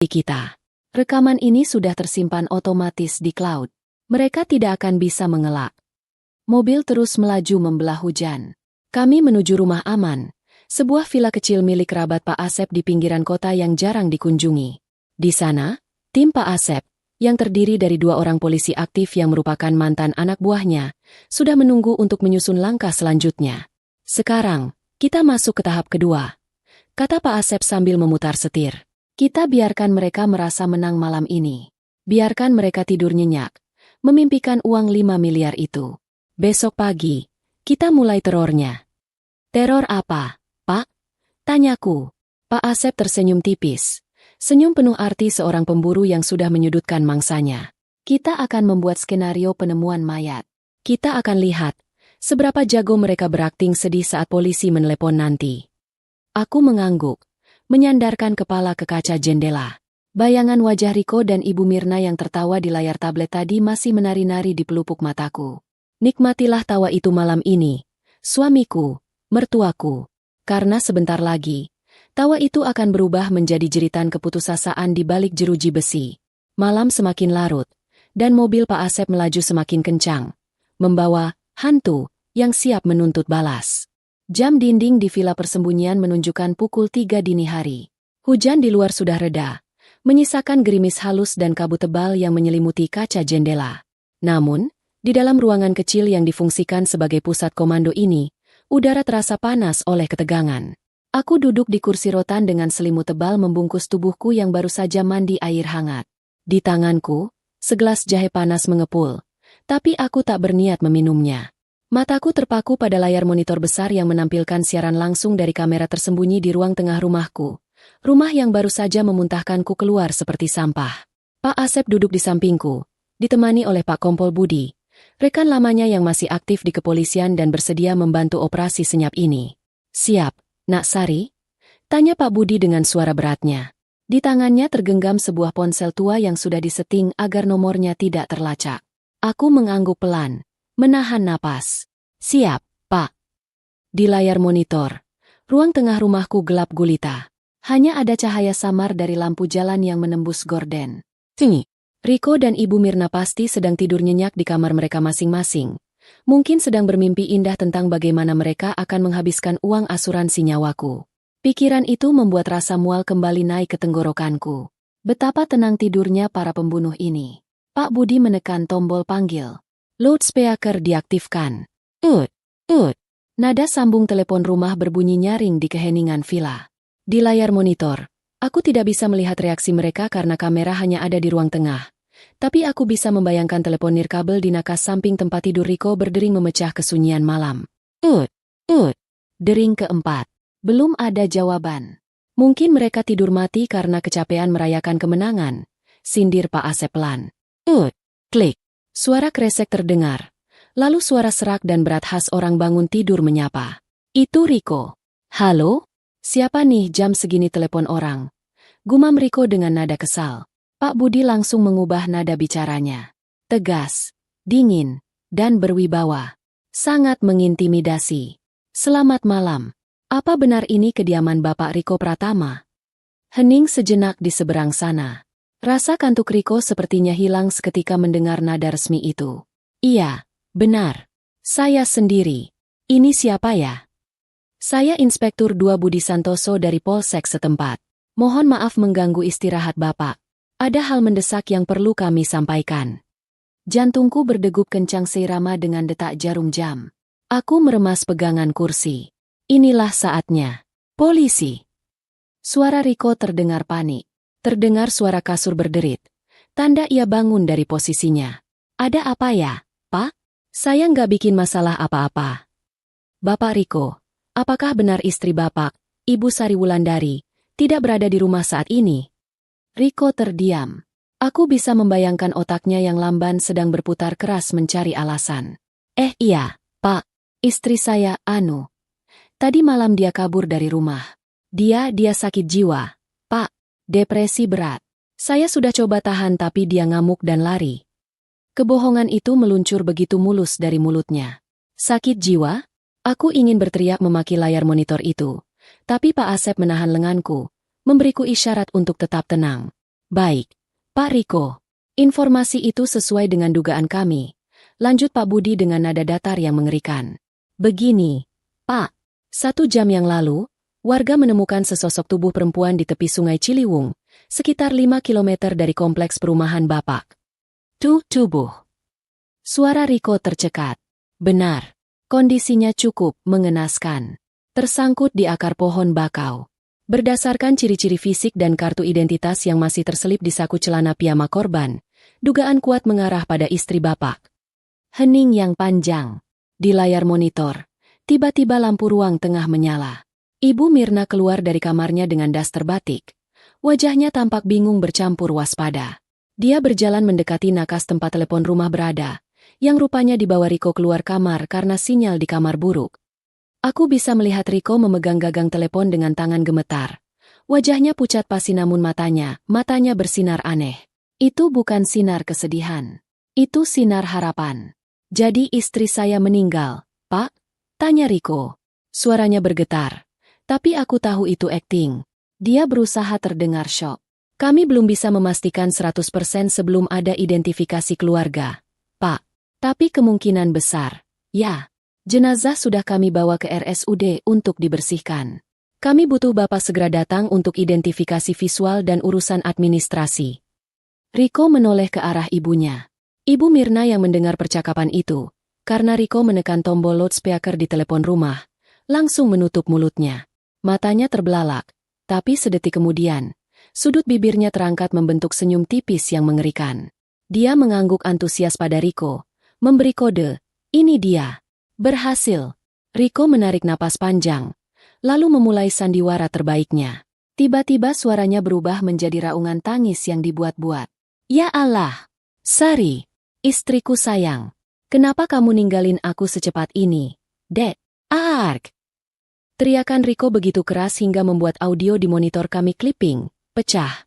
kita. Rekaman ini sudah tersimpan otomatis di cloud. Mereka tidak akan bisa mengelak. Mobil terus melaju membelah hujan. Kami menuju rumah aman, sebuah villa kecil milik kerabat Pak Asep di pinggiran kota yang jarang dikunjungi. Di sana, tim Pak Asep, yang terdiri dari 2 orang polisi aktif yang merupakan mantan anak buahnya, sudah menunggu untuk menyusun langkah selanjutnya. Sekarang, kita masuk ke tahap kedua, kata Pak Asep sambil memutar setir. Kita biarkan mereka merasa menang malam ini. Biarkan mereka tidur nyenyak, memimpikan uang 5 miliar itu. Besok pagi, kita mulai terornya. Teror apa, Pak? Tanyaku. Pak Asep tersenyum tipis. Senyum penuh arti seorang pemburu yang sudah menyudutkan mangsanya. Kita akan membuat skenario penemuan mayat. Kita akan lihat seberapa jago mereka berakting sedih saat polisi menelepon nanti. Aku mengangguk, menyandarkan kepala ke kaca jendela. Bayangan wajah Riko dan Ibu Mirna yang tertawa di layar tablet tadi masih menari-nari di pelupuk mataku. Nikmatilah tawa itu malam ini, suamiku, mertuaku. Karena sebentar lagi, tawa itu akan berubah menjadi jeritan keputusasaan di balik jeruji besi. Malam semakin larut, dan mobil Pak Asep melaju semakin kencang, membawa hantu yang siap menuntut balas. Jam dinding di villa persembunyian menunjukkan pukul 3 dini hari. Hujan di luar sudah reda, menyisakan gerimis halus dan kabut tebal yang menyelimuti kaca jendela. Namun, di dalam ruangan kecil yang difungsikan sebagai pusat komando ini, udara terasa panas oleh ketegangan. Aku duduk di kursi rotan dengan selimut tebal membungkus tubuhku yang baru saja mandi air hangat. Di tanganku, segelas jahe panas mengepul, tapi aku tak berniat meminumnya. Mataku terpaku pada layar monitor besar yang menampilkan siaran langsung dari kamera tersembunyi di ruang tengah rumahku. Rumah yang baru saja memuntahkanku keluar seperti sampah. Pak Asep duduk di sampingku, ditemani oleh Pak Kompol Budi, rekan lamanya yang masih aktif di kepolisian dan bersedia membantu operasi senyap ini. Siap, Nak Sari? Tanya Pak Budi dengan suara beratnya. Di tangannya tergenggam sebuah ponsel tua yang sudah diseting agar nomornya tidak terlacak. Aku mengangguk pelan, menahan napas. Siap, Pak. Di layar monitor, ruang tengah rumahku gelap gulita. Hanya ada cahaya samar dari lampu jalan yang menembus gorden. Sini. Riko dan Ibu Mirna pasti sedang tidur nyenyak di kamar mereka masing-masing. Mungkin sedang bermimpi indah tentang bagaimana mereka akan menghabiskan uang asuransi nyawaku. Pikiran itu membuat rasa mual kembali naik ke tenggorokanku. Betapa tenang tidurnya para pembunuh ini. Pak Budi menekan tombol panggil. Loudspeaker diaktifkan. Ut. Nada sambung telepon rumah berbunyi nyaring di keheningan villa. Di layar monitor, aku tidak bisa melihat reaksi mereka karena kamera hanya ada di ruang tengah. Tapi aku bisa membayangkan telepon nirkabel di nakas samping tempat tidur Riko berdering memecah kesunyian malam. Ut. Dering keempat. Belum ada jawaban. Mungkin mereka tidur mati karena kecapean merayakan kemenangan. Sindir Pak Asep pelan. Klik. Suara kresek terdengar. Lalu suara serak dan berat khas orang bangun tidur menyapa. Itu Riko. Halo? Siapa nih jam segini telepon orang? Gumam Riko dengan nada kesal. Pak Budi langsung mengubah nada bicaranya. Tegas, dingin, dan berwibawa. Sangat mengintimidasi. Selamat malam. Apa benar ini kediaman Bapak Riko Pratama? Hening sejenak di seberang sana. Rasa kantuk Riko sepertinya hilang seketika mendengar nada resmi itu. Iya, benar. Saya sendiri. Ini siapa ya? Saya Inspektur 2 Budi Santoso dari Polsek setempat. Mohon maaf mengganggu istirahat Bapak. Ada hal mendesak yang perlu kami sampaikan. Jantungku berdegup kencang seirama dengan detak jarum jam. Aku meremas pegangan kursi. Inilah saatnya. Polisi. Suara Riko terdengar panik. Terdengar suara kasur berderit. Tanda ia bangun dari posisinya. Ada apa ya, Pak? Saya nggak bikin masalah apa-apa. Bapak Riko, apakah benar istri Bapak, Ibu Sari Wulandari, tidak berada di rumah saat ini? Riko terdiam. Aku bisa membayangkan otaknya yang lamban sedang berputar keras mencari alasan. Iya, Pak. Istri saya, Tadi malam dia kabur dari rumah. Dia sakit jiwa. Pak, depresi berat. Saya sudah coba tahan tapi dia ngamuk dan lari. Kebohongan itu meluncur begitu mulus dari mulutnya. Sakit jiwa? Aku ingin berteriak memaki layar monitor itu. Tapi Pak Asep menahan lenganku, memberiku isyarat untuk tetap tenang. Baik, Pak Riko. Informasi itu sesuai dengan dugaan kami. Lanjut Pak Budi dengan nada datar yang mengerikan. Begini, Pak. 1 jam yang lalu, warga menemukan sesosok tubuh perempuan di tepi sungai Ciliwung, sekitar 5 km dari kompleks perumahan Bapak. Tubuh. Suara Riko tercekat. Benar, kondisinya cukup mengenaskan. Tersangkut di akar pohon bakau. Berdasarkan ciri-ciri fisik dan kartu identitas yang masih terselip di saku celana piyama korban, dugaan kuat mengarah pada istri Bapak. Hening yang panjang. Di layar monitor. Tiba-tiba lampu ruang tengah menyala. Ibu Mirna keluar dari kamarnya dengan daster batik. Wajahnya tampak bingung bercampur waspada. Dia berjalan mendekati nakas tempat telepon rumah berada, yang rupanya dibawa Riko keluar kamar karena sinyal di kamar buruk. Aku bisa melihat Riko memegang gagang telepon dengan tangan gemetar. Wajahnya pucat pasi namun matanya bersinar aneh. Itu bukan sinar kesedihan. Itu sinar harapan. Jadi istri saya meninggal, Pak? Tanya Riko. Suaranya bergetar. Tapi aku tahu itu akting. Dia berusaha terdengar syok. Kami belum bisa memastikan 100% sebelum ada identifikasi keluarga, Pak. Tapi kemungkinan besar, ya. Jenazah sudah kami bawa ke RSUD untuk dibersihkan. Kami butuh Bapak segera datang untuk identifikasi visual dan urusan administrasi. Riko menoleh ke arah ibunya. Ibu Mirna yang mendengar percakapan itu, karena Riko menekan tombol loudspeaker di telepon rumah, langsung menutup mulutnya. Matanya terbelalak, tapi sedetik kemudian, sudut bibirnya terangkat membentuk senyum tipis yang mengerikan. Dia mengangguk antusias pada Riko, memberi kode, ini dia. Berhasil. Riko menarik napas panjang, lalu memulai sandiwara terbaiknya. Tiba-tiba suaranya berubah menjadi raungan tangis yang dibuat-buat. Ya Allah! Sari, istriku sayang. Kenapa kamu ninggalin aku secepat ini, Dek? Ark! Teriakan Riko begitu keras hingga membuat audio di monitor kami clipping, pecah.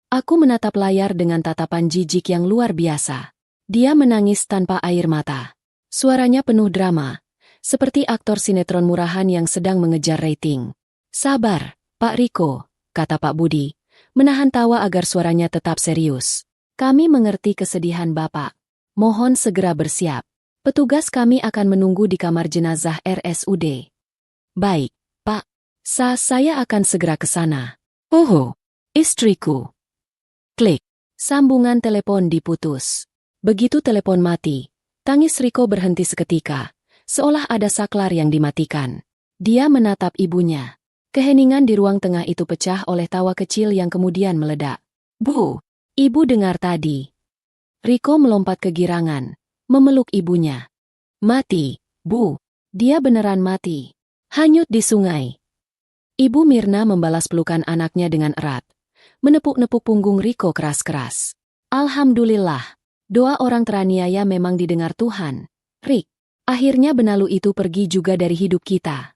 Aku menatap layar dengan tatapan jijik yang luar biasa. Dia menangis tanpa air mata. Suaranya penuh drama, seperti aktor sinetron murahan yang sedang mengejar rating. Sabar, Pak Riko, kata Pak Budi, menahan tawa agar suaranya tetap serius. Kami mengerti kesedihan Bapak. Mohon segera bersiap. Petugas kami akan menunggu di kamar jenazah RSUD. Baik, Pak. Saya akan segera ke sana. Oh, istriku. Klik. Sambungan telepon diputus. Begitu telepon mati, tangis Riko berhenti seketika, seolah ada saklar yang dimatikan. Dia menatap ibunya. Keheningan di ruang tengah itu pecah oleh tawa kecil yang kemudian meledak. Bu, ibu dengar tadi. Riko melompat kegirangan, memeluk ibunya. Mati, Bu. Dia beneran mati. Hanyut di sungai. Ibu Mirna membalas pelukan anaknya dengan erat. Menepuk-nepuk punggung Riko keras-keras. Alhamdulillah. Doa orang teraniaya memang didengar Tuhan. Rik, akhirnya benalu itu pergi juga dari hidup kita.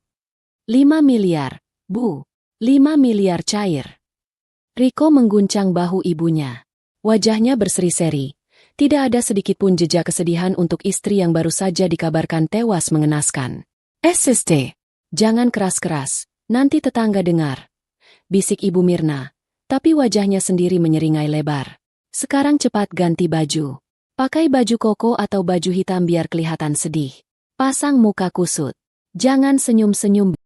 5 miliar, Bu. 5 miliar cair. Riko mengguncang bahu ibunya. Wajahnya berseri-seri. Tidak ada sedikitpun jejak kesedihan untuk istri yang baru saja dikabarkan tewas mengenaskan. SST, jangan keras-keras, nanti tetangga dengar. Bisik Ibu Mirna, tapi wajahnya sendiri menyeringai lebar. Sekarang cepat ganti baju. Pakai baju koko atau baju hitam biar kelihatan sedih. Pasang muka kusut. Jangan senyum-senyum.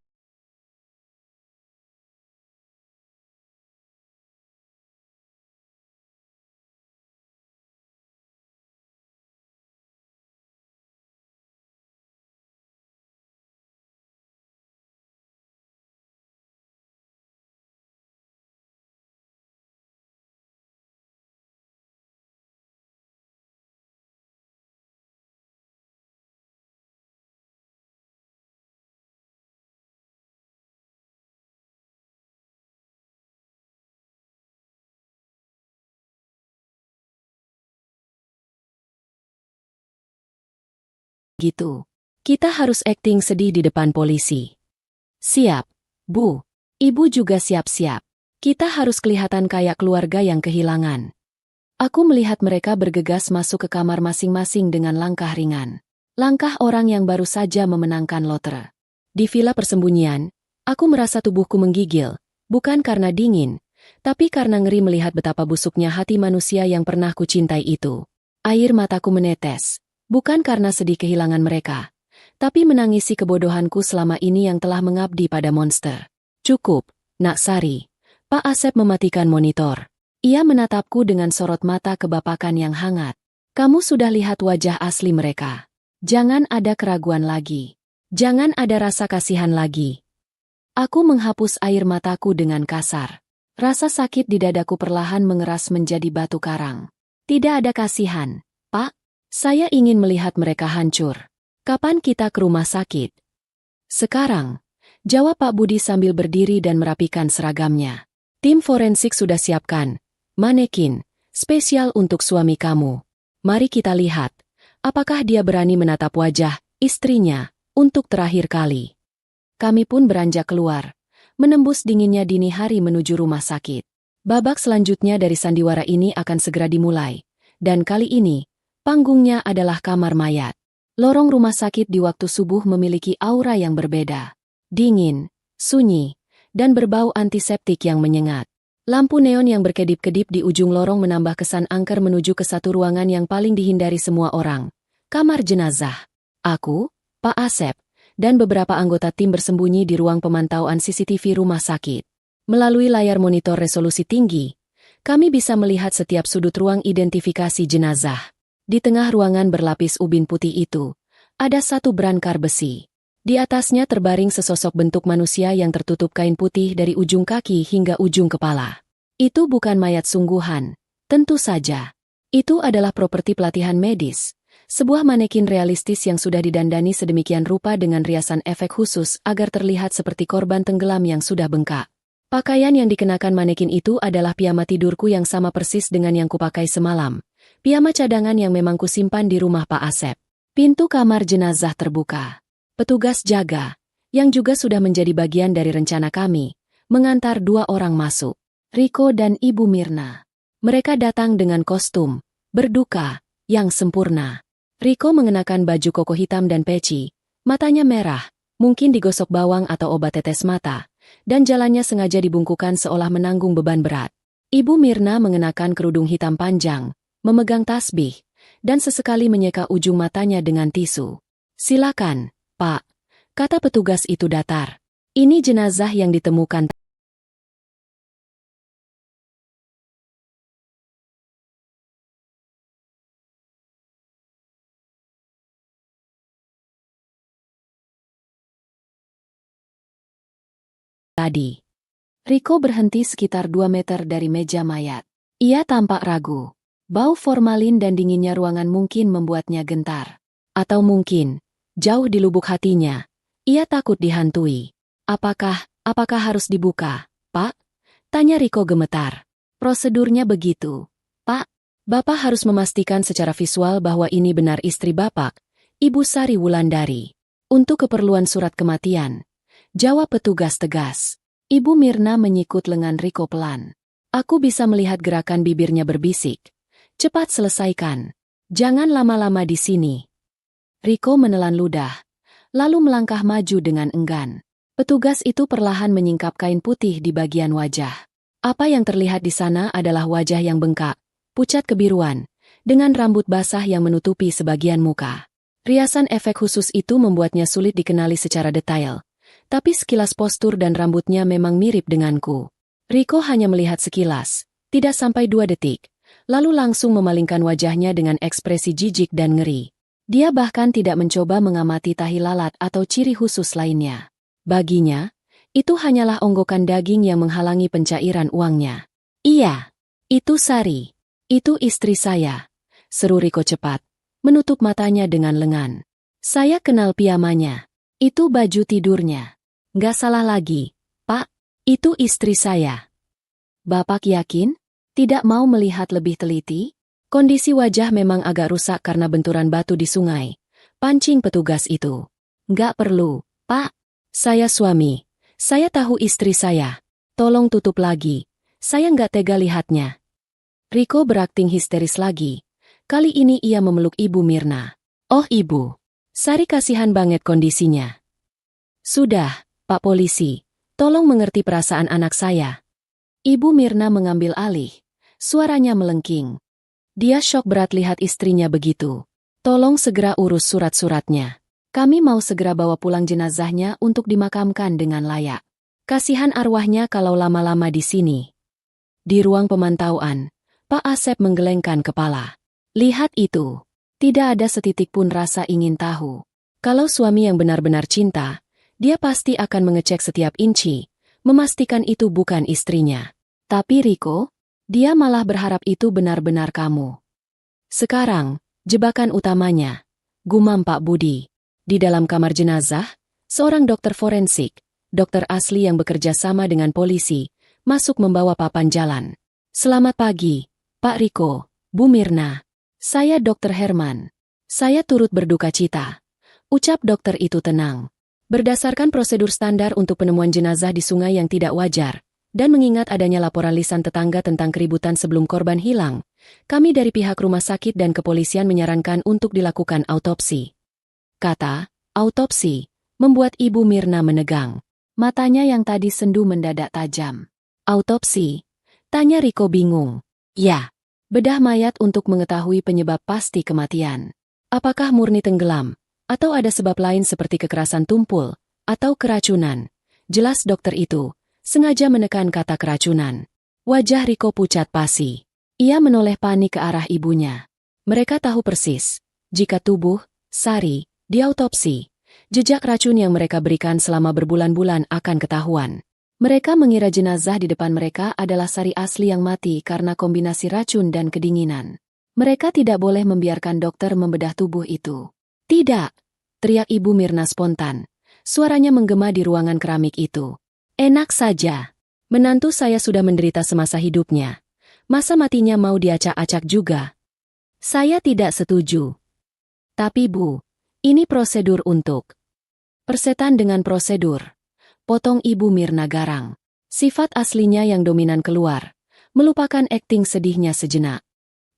Gitu. Kita harus akting sedih di depan polisi. Siap, Bu. Ibu juga siap-siap. Kita harus kelihatan kayak keluarga yang kehilangan. Aku melihat mereka bergegas masuk ke kamar masing-masing dengan langkah ringan. Langkah orang yang baru saja memenangkan lotre. Di villa persembunyian, aku merasa tubuhku menggigil, bukan karena dingin, tapi karena ngeri melihat betapa busuknya hati manusia yang pernah kucintai itu. Air mataku menetes. Bukan karena sedih kehilangan mereka, tapi menangisi kebodohanku selama ini yang telah mengabdi pada monster. Cukup, Nak Sari. Pak Asep mematikan monitor. Ia menatapku dengan sorot mata kebapakan yang hangat. Kamu sudah lihat wajah asli mereka. Jangan ada keraguan lagi. Jangan ada rasa kasihan lagi. Aku menghapus air mataku dengan kasar. Rasa sakit di dadaku perlahan mengeras menjadi batu karang. Tidak ada kasihan, Pak. Saya ingin melihat mereka hancur. Kapan kita ke rumah sakit? Sekarang, jawab Pak Budi sambil berdiri dan merapikan seragamnya. Tim forensik sudah siapkan manekin spesial untuk suami kamu. Mari kita lihat, apakah dia berani menatap wajah istrinya untuk terakhir kali. Kami pun beranjak keluar, menembus dinginnya dini hari menuju rumah sakit. Babak selanjutnya dari sandiwara ini akan segera dimulai, dan kali ini, panggungnya adalah kamar mayat. Lorong rumah sakit di waktu subuh memiliki aura yang berbeda. Dingin, sunyi, dan berbau antiseptik yang menyengat. Lampu neon yang berkedip-kedip di ujung lorong menambah kesan angker menuju ke satu ruangan yang paling dihindari semua orang. Kamar jenazah. Aku, Pak Asep, dan beberapa anggota tim bersembunyi di ruang pemantauan CCTV rumah sakit. Melalui layar monitor resolusi tinggi, kami bisa melihat setiap sudut ruang identifikasi jenazah. Di tengah ruangan berlapis ubin putih itu, ada satu brankar besi. Di atasnya terbaring sesosok bentuk manusia yang tertutup kain putih dari ujung kaki hingga ujung kepala. Itu bukan mayat sungguhan, tentu saja. Itu adalah properti pelatihan medis, sebuah manekin realistis yang sudah didandani sedemikian rupa dengan riasan efek khusus agar terlihat seperti korban tenggelam yang sudah bengkak. Pakaian yang dikenakan manekin itu adalah piyama tidurku yang sama persis dengan yang kupakai semalam. Piyama cadangan yang memang kusimpan di rumah Pak Asep. Pintu kamar jenazah terbuka. Petugas jaga, yang juga sudah menjadi bagian dari rencana kami, mengantar dua orang masuk. Riko dan Ibu Mirna. Mereka datang dengan kostum berduka yang sempurna. Riko mengenakan baju koko hitam dan peci, matanya merah, mungkin digosok bawang atau obat tetes mata, dan jalannya sengaja dibungkukan seolah menanggung beban berat. Ibu Mirna mengenakan kerudung hitam panjang, memegang tasbih, dan sesekali menyeka ujung matanya dengan tisu. "Silakan, Pak," kata petugas itu datar. "Ini jenazah yang ditemukan tadi." Riko berhenti sekitar 2 meter dari meja mayat. Ia tampak ragu. Bau formalin dan dinginnya ruangan mungkin membuatnya gentar. Atau mungkin, jauh di lubuk hatinya, ia takut dihantui. Apakah harus dibuka, Pak?" tanya Riko gemetar. "Prosedurnya begitu, Pak. Bapak harus memastikan secara visual bahwa ini benar istri Bapak, Ibu Sari Wulandari. Untuk keperluan surat kematian," jawab petugas tegas. Ibu Mirna menyikut lengan Riko pelan. "Aku bisa melihat gerakan bibirnya berbisik. Cepat selesaikan. Jangan lama-lama di sini." Riko menelan ludah, lalu melangkah maju dengan enggan. Petugas itu perlahan menyingkap kain putih di bagian wajah. Apa yang terlihat di sana adalah wajah yang bengkak, pucat kebiruan, dengan rambut basah yang menutupi sebagian muka. Riasan efek khusus itu membuatnya sulit dikenali secara detail. Tapi sekilas postur dan rambutnya memang mirip denganku. Riko hanya melihat sekilas, tidak sampai 2 detik, lalu langsung memalingkan wajahnya dengan ekspresi jijik dan ngeri. Dia bahkan tidak mencoba mengamati tahi lalat atau ciri khusus lainnya. Baginya, itu hanyalah onggokan daging yang menghalangi pencairan uangnya. "Iya, itu Sari. Itu istri saya," seru Riko cepat, menutup matanya dengan lengan. "Saya kenal piyamanya. Itu baju tidurnya. Nggak salah lagi, Pak. Itu istri saya." "Bapak yakin? Tidak mau melihat lebih teliti?" Kondisi wajah memang agak rusak karena benturan batu di sungai. Pancing petugas itu. "Nggak perlu, Pak. Saya suami. Saya tahu istri saya. Tolong tutup lagi. Saya nggak tega lihatnya." Riko berakting histeris lagi. Kali ini ia memeluk Ibu Mirna. "Oh Ibu. Sari kasihan banget kondisinya." "Sudah, Pak Polisi. Tolong mengerti perasaan anak saya." Ibu Mirna mengambil alih. Suaranya melengking. Dia syok berat lihat istrinya begitu. "Tolong segera urus surat-suratnya. Kami mau segera bawa pulang jenazahnya untuk dimakamkan dengan layak. Kasihan arwahnya kalau lama-lama di sini." Di ruang pemantauan, Pak Asep menggelengkan kepala. "Lihat itu. Tidak ada setitik pun rasa ingin tahu. Kalau suami yang benar-benar cinta, dia pasti akan mengecek setiap inci, memastikan itu bukan istrinya. Tapi Riko, dia malah berharap itu benar-benar kamu. Sekarang, jebakan utamanya," gumam Pak Budi. Di dalam kamar jenazah, seorang dokter forensik, dokter asli yang bekerja sama dengan polisi, masuk membawa papan jalan. "Selamat pagi, Pak Riko, Bu Mirna. Saya Dokter Herman. Saya turut berduka cita," ucap dokter itu tenang. "Berdasarkan prosedur standar untuk penemuan jenazah di sungai yang tidak wajar, dan mengingat adanya laporan lisan tetangga tentang keributan sebelum korban hilang, kami dari pihak rumah sakit dan kepolisian menyarankan untuk dilakukan autopsi." Kata autopsi membuat Ibu Mirna menegang. Matanya yang tadi sendu mendadak tajam. "Autopsi?" tanya Riko bingung. "Ya, bedah mayat untuk mengetahui penyebab pasti kematian. Apakah murni tenggelam, atau ada sebab lain seperti kekerasan tumpul, atau keracunan?" Jelas dokter itu sengaja menekan kata keracunan. Wajah Riko pucat pasi. Ia menoleh panik ke arah ibunya. Mereka tahu persis, jika tubuh Sari diautopsi, jejak racun yang mereka berikan selama berbulan-bulan akan ketahuan. Mereka mengira jenazah di depan mereka adalah Sari asli yang mati karena kombinasi racun dan kedinginan. Mereka tidak boleh membiarkan dokter membedah tubuh itu. "Tidak!" teriak Ibu Mirna spontan. Suaranya menggema di ruangan keramik itu. "Enak saja. Menantu saya sudah menderita semasa hidupnya. Masa matinya mau diacak-acak juga? Saya tidak setuju." "Tapi Bu, ini prosedur untuk..." "Persetan dengan prosedur," potong Ibu Mirna garang. Sifat aslinya yang dominan keluar, melupakan akting sedihnya sejenak.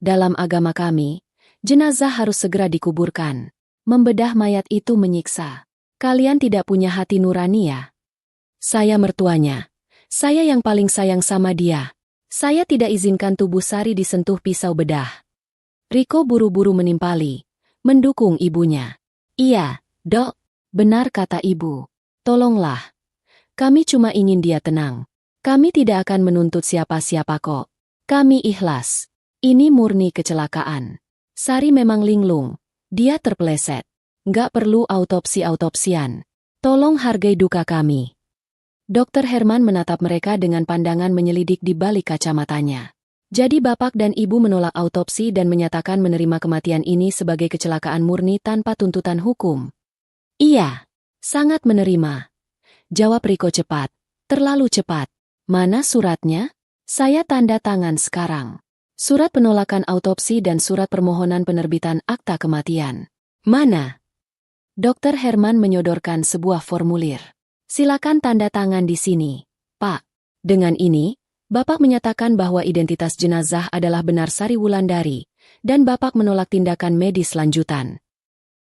"Dalam agama kami, jenazah harus segera dikuburkan. Membedah mayat itu menyiksa. Kalian tidak punya hati nurani ya? Saya mertuanya. Saya yang paling sayang sama dia. Saya tidak izinkan tubuh Sari disentuh pisau bedah." Riko buru-buru menimpali, mendukung ibunya. Iya, Dok, benar kata ibu. Tolonglah. Kami cuma ingin dia tenang. Kami tidak akan menuntut siapa-siapa kok. Kami ikhlas. Ini murni kecelakaan. Sari memang linglung. Dia terpeleset. Nggak perlu autopsi-autopsian. Tolong hargai duka kami. Dokter Herman menatap mereka dengan pandangan menyelidik di balik kacamatanya. Jadi bapak dan ibu menolak autopsi dan menyatakan menerima kematian ini sebagai kecelakaan murni tanpa tuntutan hukum. Iya, sangat menerima. Jawab Riko cepat. Terlalu cepat. Mana suratnya? Saya tanda tangan sekarang. Surat penolakan autopsi dan surat permohonan penerbitan akta kematian. Mana? Dokter Herman menyodorkan sebuah formulir. Silakan tanda tangan di sini, Pak. Dengan ini, Bapak menyatakan bahwa identitas jenazah adalah benar Sari Wulandari, dan Bapak menolak tindakan medis lanjutan.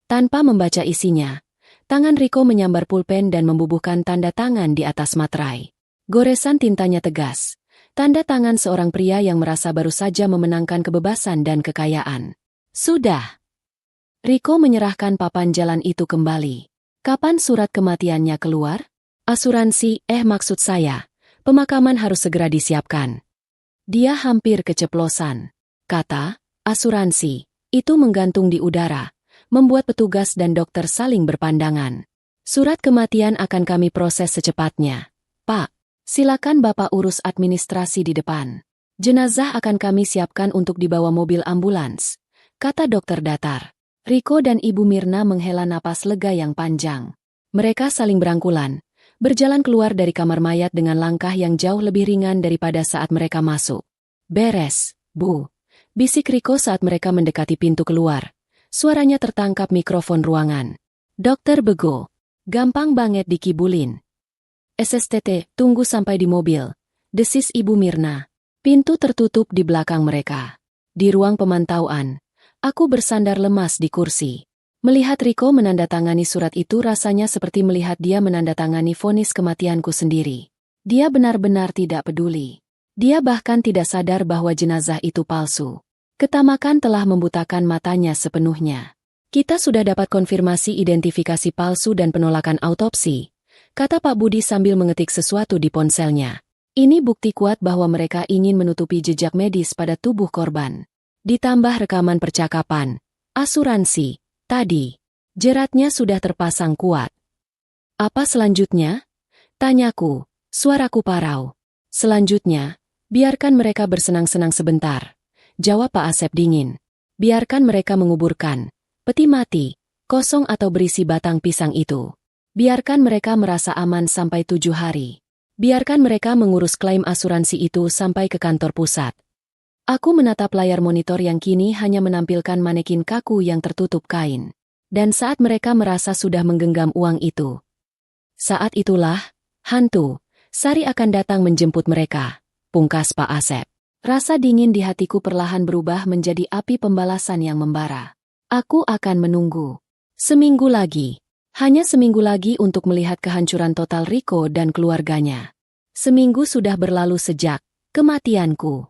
Tanpa membaca isinya, tangan Riko menyambar pulpen dan membubuhkan tanda tangan di atas materai. Goresan tintanya tegas, tanda tangan seorang pria yang merasa baru saja memenangkan kebebasan dan kekayaan. Sudah. Riko menyerahkan papan jalan itu kembali. Kapan surat kematiannya keluar? Asuransi, maksud saya. Pemakaman harus segera disiapkan. Dia hampir keceplosan. Kata, asuransi, itu menggantung di udara, membuat petugas dan dokter saling berpandangan. Surat kematian akan kami proses secepatnya. Pak, silakan Bapak urus administrasi di depan. Jenazah akan kami siapkan untuk dibawa mobil ambulans, kata dokter datar. Riko dan Ibu Mirna menghela napas lega yang panjang. Mereka saling berangkulan, berjalan keluar dari kamar mayat dengan langkah yang jauh lebih ringan daripada saat mereka masuk. Beres, Bu. Bisik Riko saat mereka mendekati pintu keluar. Suaranya tertangkap mikrofon ruangan. Dokter Bego. Gampang banget dikibulin. SSTT, tunggu sampai di mobil. Desis Ibu Mirna. Pintu tertutup di belakang mereka. Di ruang pemantauan, aku bersandar lemas di kursi. Melihat Riko menandatangani surat itu rasanya seperti melihat dia menandatangani vonis kematianku sendiri. Dia benar-benar tidak peduli. Dia bahkan tidak sadar bahwa jenazah itu palsu. Ketamakan telah membutakan matanya sepenuhnya. Kita sudah dapat konfirmasi identifikasi palsu dan penolakan autopsi, kata Pak Budi sambil mengetik sesuatu di ponselnya. Ini bukti kuat bahwa mereka ingin menutupi jejak medis pada tubuh korban. Ditambah rekaman percakapan, asuransi. Tadi, jeratnya sudah terpasang kuat. Apa selanjutnya? Tanyaku, suaraku parau. Selanjutnya, biarkan mereka bersenang-senang sebentar. Jawab Pak Asep dingin. Biarkan mereka menguburkan peti mati, kosong atau berisi batang pisang itu. Biarkan mereka merasa aman sampai 7 hari. Biarkan mereka mengurus klaim asuransi itu sampai ke kantor pusat. Aku menatap layar monitor yang kini hanya menampilkan manekin kaku yang tertutup kain. Dan saat mereka merasa sudah menggenggam uang itu, saat itulah, hantu, Sari akan datang menjemput mereka, pungkas Pak Asep. Rasa dingin di hatiku perlahan berubah menjadi api pembalasan yang membara. Aku akan menunggu. Seminggu lagi. Hanya seminggu lagi untuk melihat kehancuran total Riko dan keluarganya. Seminggu sudah berlalu sejak kematianku.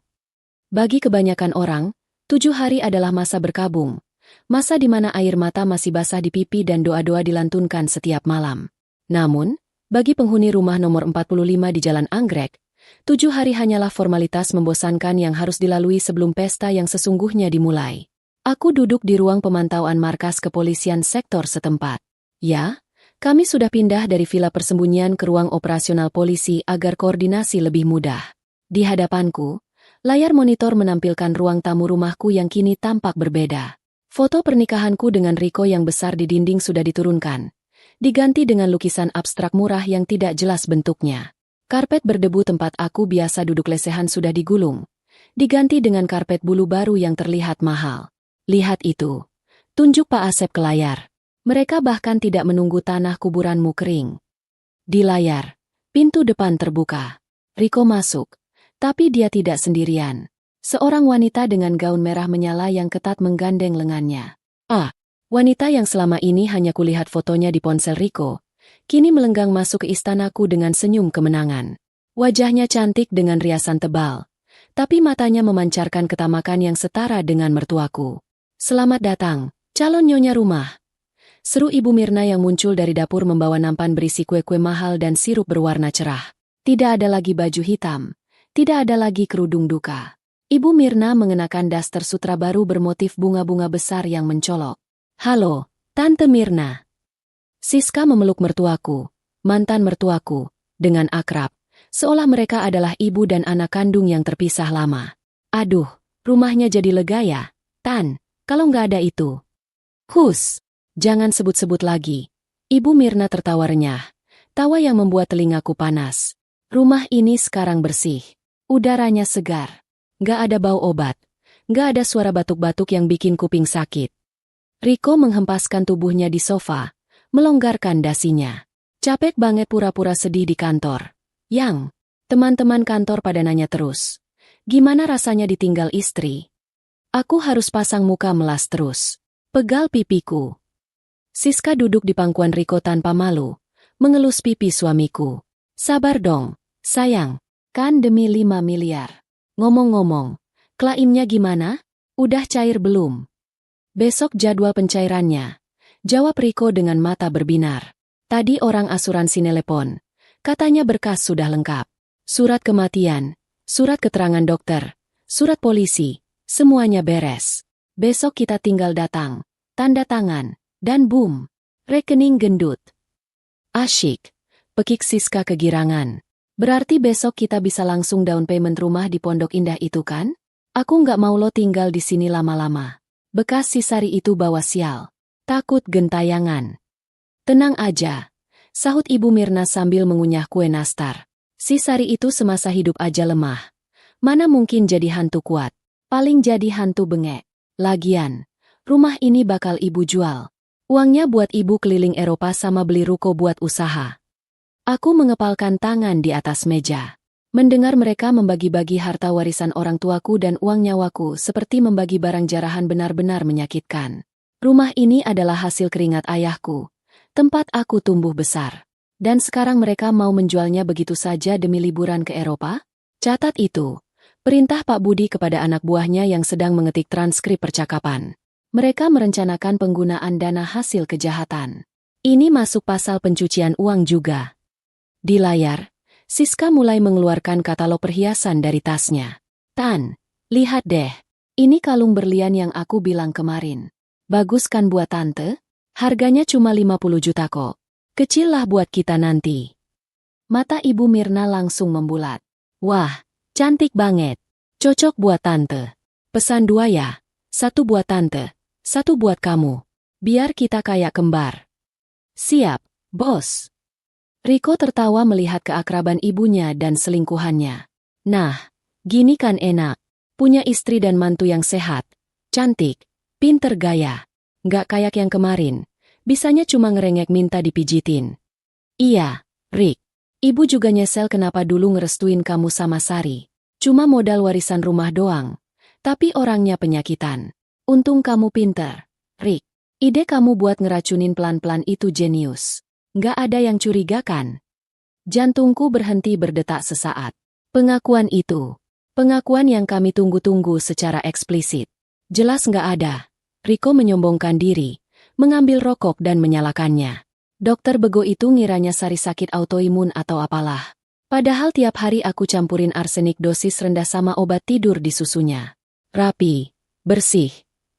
Bagi kebanyakan orang, 7 hari adalah masa berkabung, masa di mana air mata masih basah di pipi dan doa-doa dilantunkan setiap malam. Namun, bagi penghuni rumah nomor 45 di Jalan Anggrek, 7 hari hanyalah formalitas membosankan yang harus dilalui sebelum pesta yang sesungguhnya dimulai. Aku duduk di ruang pemantauan markas kepolisian sektor setempat. Ya, kami sudah pindah dari villa persembunyian ke ruang operasional polisi agar koordinasi lebih mudah. Di hadapanku, layar monitor menampilkan ruang tamu rumahku yang kini tampak berbeda. Foto pernikahanku dengan Riko yang besar di dinding sudah diturunkan, diganti dengan lukisan abstrak murah yang tidak jelas bentuknya. Karpet berdebu tempat aku biasa duduk lesehan sudah digulung, diganti dengan karpet bulu baru yang terlihat mahal. Lihat itu, tunjuk Pak Asep ke layar. Mereka bahkan tidak menunggu tanah kuburanmu kering. Di layar, pintu depan terbuka. Riko masuk. Tapi dia tidak sendirian. Seorang wanita dengan gaun merah menyala yang ketat menggandeng lengannya. Wanita yang selama ini hanya kulihat fotonya di ponsel Riko, kini melenggang masuk ke istanaku dengan senyum kemenangan. Wajahnya cantik dengan riasan tebal, tapi matanya memancarkan ketamakan yang setara dengan mertuaku. Selamat datang, calon nyonya rumah. Seru Ibu Mirna yang muncul dari dapur membawa nampan berisi kue-kue mahal dan sirup berwarna cerah. Tidak ada lagi baju hitam. Tidak ada lagi kerudung duka. Ibu Mirna mengenakan daster sutra baru bermotif bunga-bunga besar yang mencolok. Halo, Tante Mirna. Siska memeluk mertuaku, mantan mertuaku, dengan akrab, seolah mereka adalah ibu dan anak kandung yang terpisah lama. Aduh, rumahnya jadi lega ya, Tan, kalau nggak ada itu. Hus. Jangan sebut-sebut lagi. Ibu Mirna tertawa renyah. Tawa yang membuat telingaku panas. Rumah ini sekarang bersih. Udaranya segar. Nggak ada bau obat. Nggak ada suara batuk-batuk yang bikin kuping sakit. Riko menghempaskan tubuhnya di sofa, melonggarkan dasinya. Capek banget pura-pura sedih di kantor. Yang, teman-teman kantor pada nanya terus. Gimana rasanya ditinggal istri? Aku harus pasang muka melas terus. Pegal pipiku. Siska duduk di pangkuan Riko tanpa malu, mengelus pipi suamiku. Sabar dong, sayang, kan demi 5 miliar. Ngomong-ngomong, klaimnya gimana? Udah cair belum? Besok jadwal pencairannya. Jawab Riko dengan mata berbinar. Tadi orang asuransi nelepon. Katanya berkas sudah lengkap. Surat kematian, surat keterangan dokter, surat polisi, semuanya beres. Besok kita tinggal datang, tanda tangan. Dan boom, rekening gendut. Asyik, pekik Siska kegirangan. Berarti besok kita bisa langsung down payment rumah di Pondok Indah itu kan? Aku nggak mau lo tinggal di sini lama-lama. Bekas si Sari itu bawa sial. Takut gentayangan. Tenang aja, sahut Ibu Mirna sambil mengunyah kue nastar. Si Sari itu semasa hidup aja lemah. Mana mungkin jadi hantu kuat? Paling jadi hantu bengek. Lagian, rumah ini bakal ibu jual. Uangnya buat ibu keliling Eropa sama beli ruko buat usaha. Aku mengepalkan tangan di atas meja. Mendengar mereka membagi-bagi harta warisan orang tuaku dan uang nyawaku seperti membagi barang jarahan benar-benar menyakitkan. Rumah ini adalah hasil keringat ayahku, tempat aku tumbuh besar. Dan sekarang mereka mau menjualnya begitu saja demi liburan ke Eropa? Catat itu. Perintah Pak Budi kepada anak buahnya yang sedang mengetik transkrip percakapan. Mereka merencanakan penggunaan dana hasil kejahatan. Ini masuk pasal pencucian uang juga. Di layar, Siska mulai mengeluarkan katalog perhiasan dari tasnya. Tan, lihat deh. Ini kalung berlian yang aku bilang kemarin. Bagus kan buat tante? Harganya cuma 50 juta kok. Kecil lah buat kita nanti. Mata Ibu Mirna langsung membulat. Wah, cantik banget. Cocok buat tante. Pesan 2 ya. 1 buat tante. 1 buat kamu. Biar kita kayak kembar. Siap, bos. Riko tertawa melihat keakraban ibunya dan selingkuhannya. Nah, gini kan enak. Punya istri dan mantu yang sehat, cantik, pinter gaya. Nggak kayak yang kemarin. Bisanya cuma ngerengek minta dipijitin. Iya, Rik. Ibu juga nyesel kenapa dulu ngerestuin kamu sama Sari. Cuma modal warisan rumah doang. Tapi orangnya penyakitan. Untung kamu pinter, Rik. Ide kamu buat ngeracunin pelan-pelan itu jenius. Nggak ada yang curiga kan? Jantungku berhenti berdetak sesaat. Pengakuan itu. Pengakuan yang kami tunggu-tunggu secara eksplisit. Jelas nggak ada. Riko menyombongkan diri, mengambil rokok dan menyalakannya. Dokter bego itu ngiranya Sari sakit autoimun atau apalah. Padahal tiap hari aku campurin arsenik dosis rendah sama obat tidur di susunya. Rapi, bersih.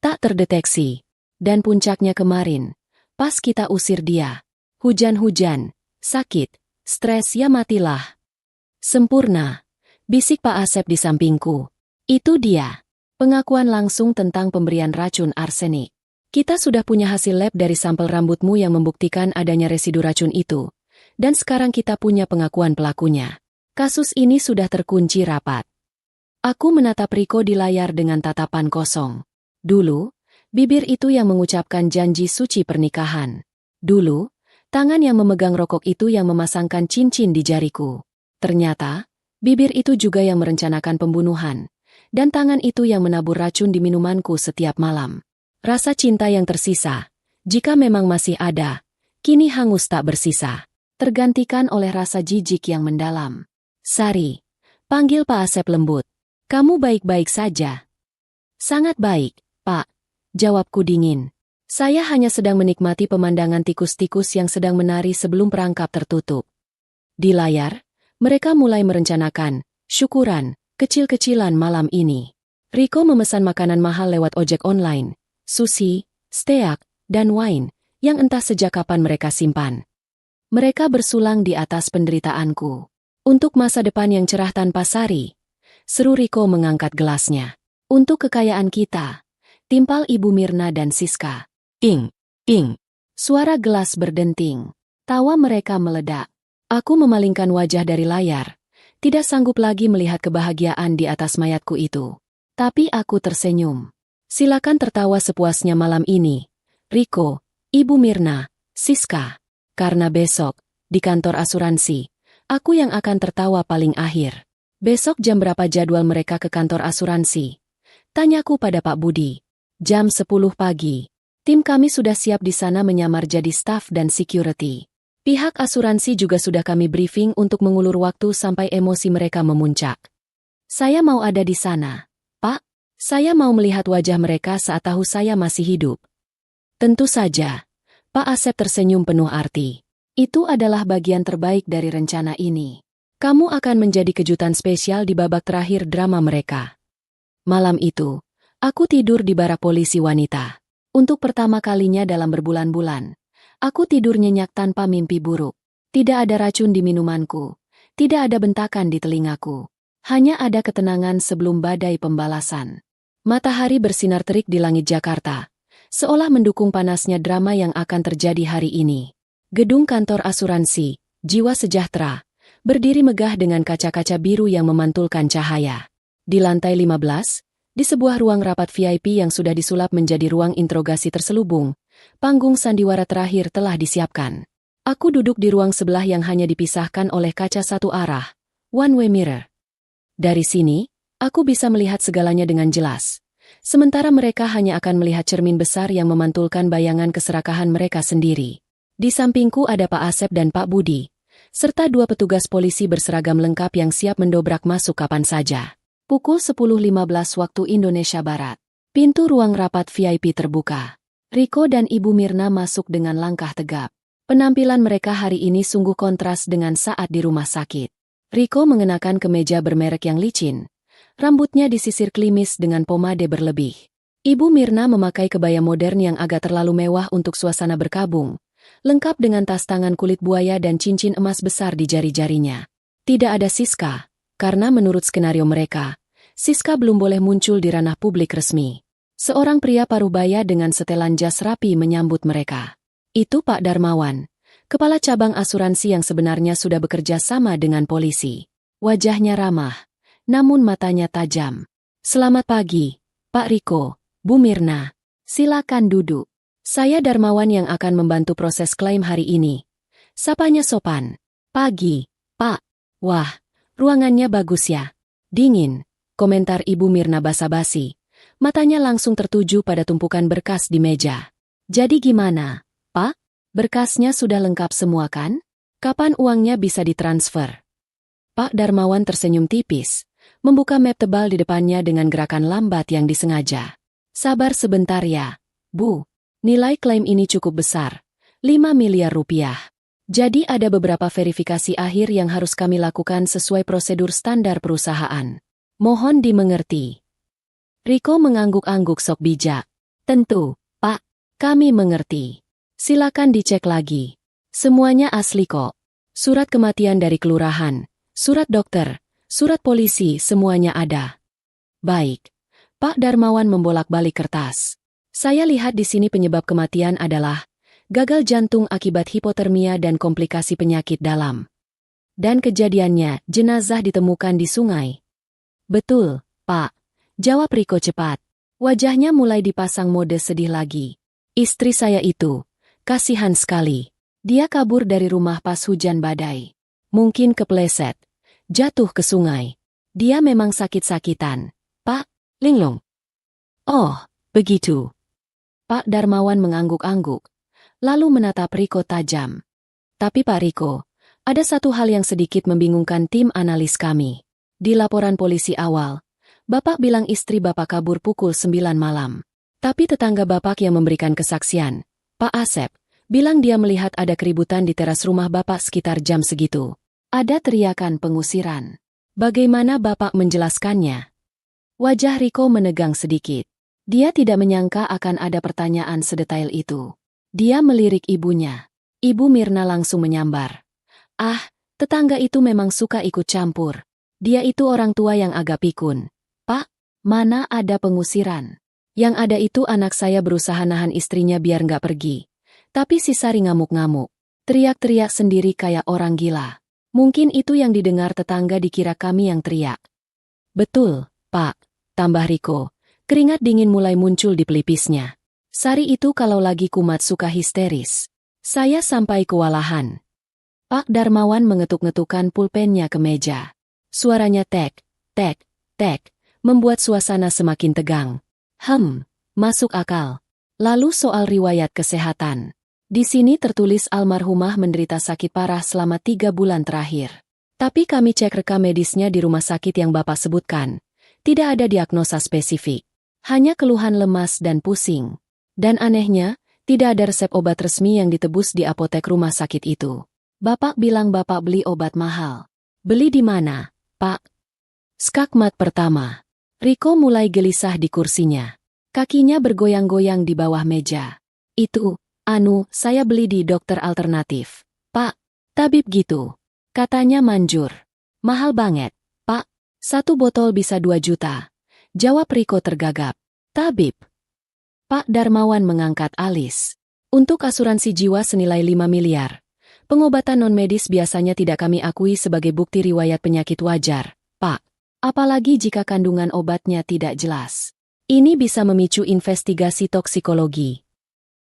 Tak terdeteksi. Dan puncaknya kemarin, pas kita usir dia. Hujan-hujan, sakit, stres ya matilah. Sempurna. Bisik Pak Asep di sampingku. Itu dia. Pengakuan langsung tentang pemberian racun arsenik. Kita sudah punya hasil lab dari sampel rambutmu yang membuktikan adanya residu racun itu. Dan sekarang kita punya pengakuan pelakunya. Kasus ini sudah terkunci rapat. Aku menatap Riko di layar dengan tatapan kosong. Dulu, bibir itu yang mengucapkan janji suci pernikahan. Dulu, tangan yang memegang rokok itu yang memasangkan cincin di jariku. Ternyata, bibir itu juga yang merencanakan pembunuhan. Dan tangan itu yang menabur racun di minumanku setiap malam. Rasa cinta yang tersisa, jika memang masih ada, kini hangus tak bersisa. Tergantikan oleh rasa jijik yang mendalam. Sari, panggil Pak Asep lembut. Kamu baik-baik saja? Sangat baik, Pak. Jawabku dingin. Saya hanya sedang menikmati pemandangan tikus-tikus yang sedang menari sebelum perangkap tertutup. Di layar, mereka mulai merencanakan syukuran kecil-kecilan malam ini. Rico memesan makanan mahal lewat ojek online, sushi, steak, dan wine, yang entah sejak kapan mereka simpan. Mereka bersulang di atas penderitaanku. Untuk masa depan yang cerah tanpa sari, seru Rico mengangkat gelasnya. Untuk kekayaan kita, timpal Ibu Mirna dan Siska. Ing, ing. Suara gelas berdenting. Tawa mereka meledak. Aku memalingkan wajah dari layar. Tidak sanggup lagi melihat kebahagiaan di atas mayatku itu. Tapi aku tersenyum. Silakan tertawa sepuasnya malam ini. Rico, Ibu Mirna, Siska. Karena besok, di kantor asuransi, aku yang akan tertawa paling akhir. Besok jam berapa jadwal mereka ke kantor asuransi? Tanyaku pada Pak Budi. Jam 10 pagi. Tim kami sudah siap di sana menyamar jadi staf dan security. Pihak asuransi juga sudah kami briefing untuk mengulur waktu sampai emosi mereka memuncak. Saya mau ada di sana, Pak. Saya mau melihat wajah mereka saat tahu saya masih hidup. Tentu saja. Pak Asep tersenyum penuh arti. Itu adalah bagian terbaik dari rencana ini. Kamu akan menjadi kejutan spesial di babak terakhir drama mereka. Malam itu, aku tidur di barak polisi wanita. Untuk pertama kalinya dalam berbulan-bulan, aku tidur nyenyak tanpa mimpi buruk. Tidak ada racun di minumanku. Tidak ada bentakan di telingaku. Hanya ada ketenangan sebelum badai pembalasan. Matahari bersinar terik di langit Jakarta, seolah mendukung panasnya drama yang akan terjadi hari ini. Gedung kantor asuransi, Jiwa Sejahtera, berdiri megah dengan kaca-kaca biru yang memantulkan cahaya. Di lantai 15, di sebuah ruang rapat VIP yang sudah disulap menjadi ruang interogasi terselubung, panggung sandiwara terakhir telah disiapkan. Aku duduk di ruang sebelah yang hanya dipisahkan oleh kaca satu arah, one-way mirror. Dari sini, aku bisa melihat segalanya dengan jelas. Sementara mereka hanya akan melihat cermin besar yang memantulkan bayangan keserakahan mereka sendiri. Di sampingku ada Pak Asep dan Pak Budi, serta dua petugas polisi berseragam lengkap yang siap mendobrak masuk kapan saja. Pukul 10.15 waktu Indonesia Barat. Pintu ruang rapat VIP terbuka. Rico dan Ibu Mirna masuk dengan langkah tegap. Penampilan mereka hari ini sungguh kontras dengan saat di rumah sakit. Rico mengenakan kemeja bermerek yang licin. Rambutnya disisir klimis dengan pomade berlebih. Ibu Mirna memakai kebaya modern yang agak terlalu mewah untuk suasana berkabung, lengkap dengan tas tangan kulit buaya dan cincin emas besar di jari-jarinya. Tidak ada Siska, karena menurut skenario mereka, Siska belum boleh muncul di ranah publik resmi. Seorang pria parubaya dengan setelan jas rapi menyambut mereka. Itu Pak Darmawan, kepala cabang asuransi yang sebenarnya sudah bekerja sama dengan polisi. Wajahnya ramah, namun matanya tajam. Selamat pagi, Pak Rico, Bu Mirna. Silakan duduk. Saya Darmawan yang akan membantu proses klaim hari ini. Sapanya sopan. Pagi, Pak. Wah, ruangannya bagus ya. Dingin. Komentar Ibu Mirna basa-basi. Matanya langsung tertuju pada tumpukan berkas di meja. Jadi gimana, Pak? Berkasnya sudah lengkap semua kan? Kapan uangnya bisa ditransfer? Pak Darmawan tersenyum tipis, membuka map tebal di depannya dengan gerakan lambat yang disengaja. Sabar sebentar ya, Bu. Nilai klaim ini cukup besar, 5 miliar rupiah. Jadi ada beberapa verifikasi akhir yang harus kami lakukan sesuai prosedur standar perusahaan. Mohon dimengerti. Rico mengangguk-angguk sok bijak. Tentu, Pak, kami mengerti. Silakan dicek lagi. Semuanya asli kok. Surat kematian dari kelurahan, surat dokter, surat polisi, semuanya ada. Baik. Pak Darmawan membolak-balik kertas. Saya lihat di sini penyebab kematian adalah gagal jantung akibat hipotermia dan komplikasi penyakit dalam. Dan kejadiannya, jenazah ditemukan di sungai. Betul, Pak. Jawab Rico cepat. Wajahnya mulai dipasang mode sedih lagi. Istri saya itu, kasihan sekali. Dia kabur dari rumah pas hujan badai. Mungkin kepleset, jatuh ke sungai. Dia memang sakit-sakitan. Pak, linglung. Oh, begitu. Pak Darmawan mengangguk-angguk, lalu menatap Rico tajam. Tapi Pak Rico, ada satu hal yang sedikit membingungkan tim analis kami. Di laporan polisi awal, Bapak bilang istri Bapak kabur pukul 9 malam. Tapi tetangga Bapak yang memberikan kesaksian, Pak Asep, bilang dia melihat ada keributan di teras rumah Bapak sekitar jam segitu. Ada teriakan pengusiran. Bagaimana Bapak menjelaskannya? Wajah Riko menegang sedikit. Dia tidak menyangka akan ada pertanyaan sedetail itu. Dia melirik ibunya. Ibu Mirna langsung menyambar. Ah, tetangga itu memang suka ikut campur. Dia itu orang tua yang agak pikun. Pak, mana ada pengusiran? Yang ada itu anak saya berusaha nahan istrinya biar nggak pergi. Tapi si Sari ngamuk-ngamuk. Teriak-teriak sendiri kayak orang gila. Mungkin itu yang didengar tetangga dikira kami yang teriak. Betul, Pak, tambah Riko. Keringat dingin mulai muncul di pelipisnya. Sari itu kalau lagi kumat suka histeris. Saya sampai kewalahan. Pak Darmawan mengetuk-ngetukkan pulpennya ke meja. Suaranya tek, tek, tek, membuat suasana semakin tegang. Masuk akal. Lalu soal riwayat kesehatan. Di sini tertulis almarhumah menderita sakit parah selama 3 bulan terakhir. Tapi kami cek rekam medisnya di rumah sakit yang Bapak sebutkan. Tidak ada diagnosa spesifik. Hanya keluhan lemas dan pusing. Dan anehnya, tidak ada resep obat resmi yang ditebus di apotek rumah sakit itu. Bapak bilang Bapak beli obat mahal. Beli di mana, Pak? Skakmat pertama. Riko mulai gelisah di kursinya. Kakinya bergoyang-goyang di bawah meja. Itu, saya beli di dokter alternatif. Pak, tabib gitu. Katanya manjur. Mahal banget, Pak. 1 botol bisa 2 juta. Jawab Riko tergagap. Tabib. Pak Darmawan mengangkat alis. Untuk asuransi jiwa senilai 5 miliar. Pengobatan non-medis biasanya tidak kami akui sebagai bukti riwayat penyakit wajar, Pak. Apalagi jika kandungan obatnya tidak jelas. Ini bisa memicu investigasi toksikologi.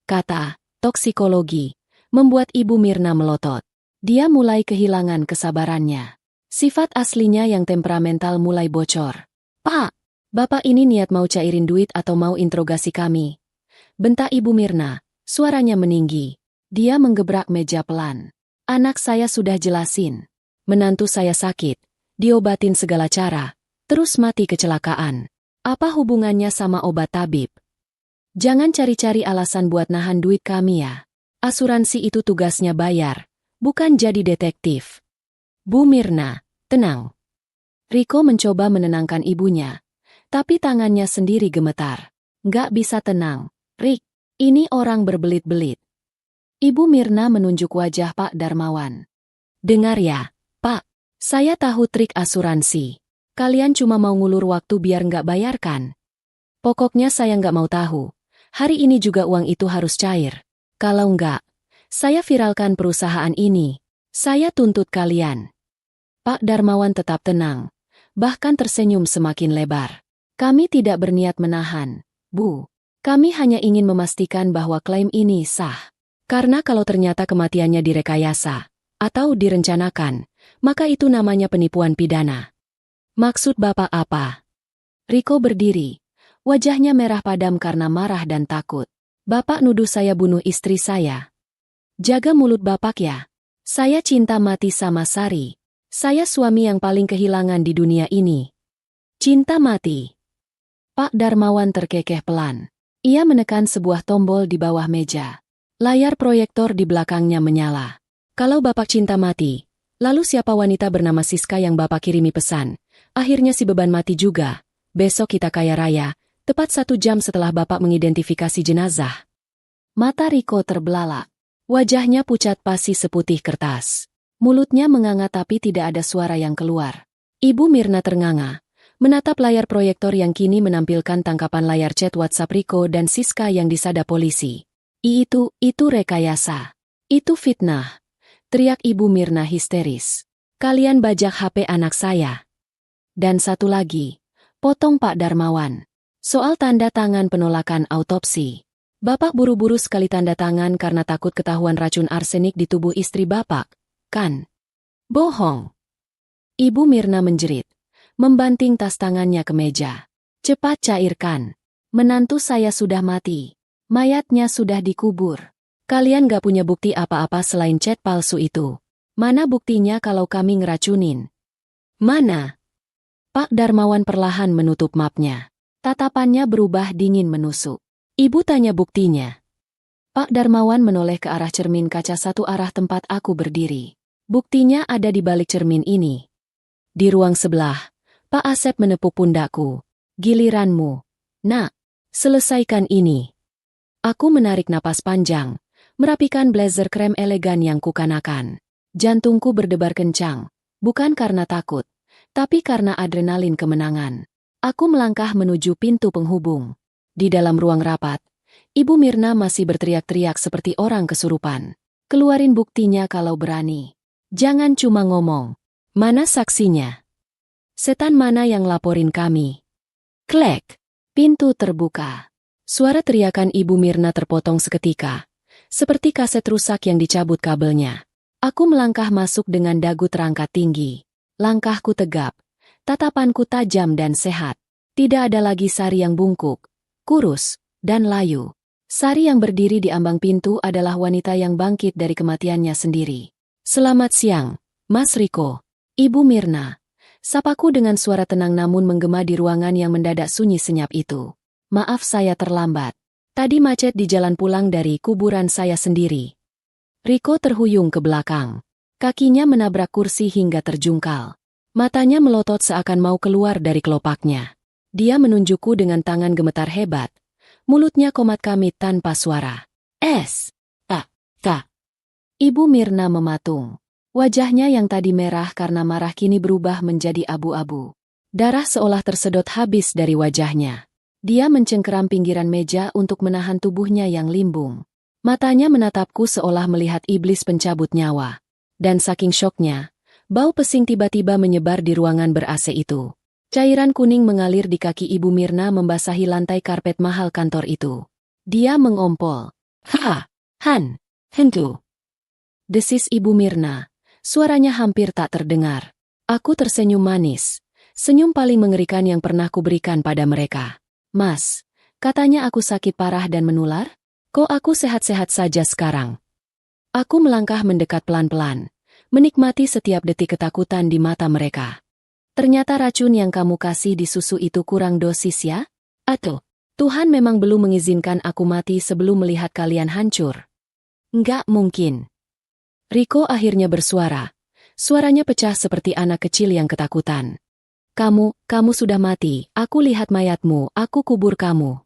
Kata toksikologi membuat Ibu Mirna melotot. Dia mulai kehilangan kesabarannya. Sifat aslinya yang temperamental mulai bocor. Pak, Bapak ini niat mau cairin duit atau mau interogasi kami? Bentak Ibu Mirna, suaranya meninggi. Dia menggebrak meja pelan. Anak saya sudah jelasin. Menantu saya sakit. Diobatin segala cara, terus mati kecelakaan. Apa hubungannya sama obat tabib? Jangan cari-cari alasan buat nahan duit kami ya. Asuransi itu tugasnya bayar, bukan jadi detektif. Bu Mirna, tenang. Riko mencoba menenangkan ibunya, tapi tangannya sendiri gemetar. Nggak bisa tenang, Rik. Ini orang berbelit-belit. Ibu Mirna menunjuk wajah Pak Darmawan. Dengar ya, Pak. Saya tahu trik asuransi. Kalian cuma mau ngulur waktu biar nggak bayarkan. Pokoknya saya nggak mau tahu. Hari ini juga uang itu harus cair. Kalau nggak, saya viralkan perusahaan ini. Saya tuntut kalian. Pak Darmawan tetap tenang. Bahkan tersenyum semakin lebar. Kami tidak berniat menahan, Bu. Kami hanya ingin memastikan bahwa klaim ini sah. Karena kalau ternyata kematiannya direkayasa atau direncanakan, maka itu namanya penipuan pidana. Maksud Bapak apa? Riko berdiri. Wajahnya merah padam karena marah dan takut. Bapak nuduh saya bunuh istri saya. Jaga mulut Bapak ya. Saya cinta mati sama Sari. Saya suami yang paling kehilangan di dunia ini. Cinta mati. Pak Darmawan terkekeh pelan. Ia menekan sebuah tombol di bawah meja. Layar proyektor di belakangnya menyala. Kalau Bapak cinta mati, lalu siapa wanita bernama Siska yang Bapak kirimi pesan? Akhirnya si beban mati juga. Besok kita kaya raya, tepat 1 jam setelah Bapak mengidentifikasi jenazah. Mata Riko terbelalak. Wajahnya pucat pasi seputih kertas. Mulutnya menganga tapi tidak ada suara yang keluar. Ibu Mirna ternganga, menatap layar proyektor yang kini menampilkan tangkapan layar chat WhatsApp Riko dan Siska yang disadap polisi. Itu rekayasa. Itu fitnah. Teriak Ibu Mirna histeris. Kalian bajak HP anak saya. Dan satu lagi, potong Pak Darmawan. Soal tanda tangan penolakan autopsi. Bapak buru-buru sekali tanda tangan karena takut ketahuan racun arsenik di tubuh istri Bapak, kan? Bohong. Ibu Mirna menjerit, membanting tas tangannya ke meja. Cepat cairkan. Menantu saya sudah mati. Mayatnya sudah dikubur. Kalian gak punya bukti apa-apa selain chat palsu itu. Mana buktinya kalau kami ngeracunin? Mana? Pak Darmawan perlahan menutup mapnya. Tatapannya berubah dingin menusuk. Ibu tanya buktinya. Pak Darmawan menoleh ke arah cermin kaca satu arah tempat aku berdiri. Buktinya ada di balik cermin ini. Di ruang sebelah, Pak Asep menepuk pundakku. Giliranmu. Nak, selesaikan ini. Aku menarik napas panjang, merapikan blazer krem elegan yang kukanakan. Jantungku berdebar kencang, bukan karena takut, tapi karena adrenalin kemenangan. Aku melangkah menuju pintu penghubung. Di dalam ruang rapat, Ibu Mirna masih berteriak-teriak seperti orang kesurupan. Keluarin buktinya kalau berani. Jangan cuma ngomong. Mana saksinya? Setan mana yang laporin kami? Klek! Pintu terbuka. Suara teriakan Ibu Mirna terpotong seketika. Seperti kaset rusak yang dicabut kabelnya. Aku melangkah masuk dengan dagu terangkat tinggi. Langkahku tegap. Tatapanku tajam dan sehat. Tidak ada lagi Sari yang bungkuk, kurus, dan layu. Sari yang berdiri di ambang pintu adalah wanita yang bangkit dari kematiannya sendiri. Selamat siang, Mas Riko. Ibu Mirna. Sapaku dengan suara tenang namun menggema di ruangan yang mendadak sunyi senyap itu. Maaf saya terlambat. Tadi macet di jalan pulang dari kuburan saya sendiri. Riko terhuyung ke belakang. Kakinya menabrak kursi hingga terjungkal. Matanya melotot seakan mau keluar dari kelopaknya. Dia menunjukku dengan tangan gemetar hebat. Mulutnya komat kamit tanpa suara. Tak. Ibu Mirna mematung. Wajahnya yang tadi merah karena marah kini berubah menjadi abu-abu. Darah seolah tersedot habis dari wajahnya. Dia mencengkeram pinggiran meja untuk menahan tubuhnya yang limbung. Matanya menatapku seolah melihat iblis pencabut nyawa. Dan saking syoknya, bau pesing tiba-tiba menyebar di ruangan ber-AC itu. Cairan kuning mengalir di kaki Ibu Mirna membasahi lantai karpet mahal kantor itu. Dia mengompol. Hentu. Desis Ibu Mirna. Suaranya hampir tak terdengar. Aku tersenyum manis. Senyum paling mengerikan yang pernah kuberikan pada mereka. Mas, katanya aku sakit parah dan menular? Kok aku sehat-sehat saja sekarang? Aku melangkah mendekat pelan-pelan, menikmati setiap detik ketakutan di mata mereka. Ternyata racun yang kamu kasih di susu itu kurang dosis ya? Atau, Tuhan memang belum mengizinkan aku mati sebelum melihat kalian hancur? Enggak mungkin. Riko akhirnya bersuara. Suaranya pecah seperti anak kecil yang ketakutan. Kamu sudah mati, aku lihat mayatmu, aku kubur kamu.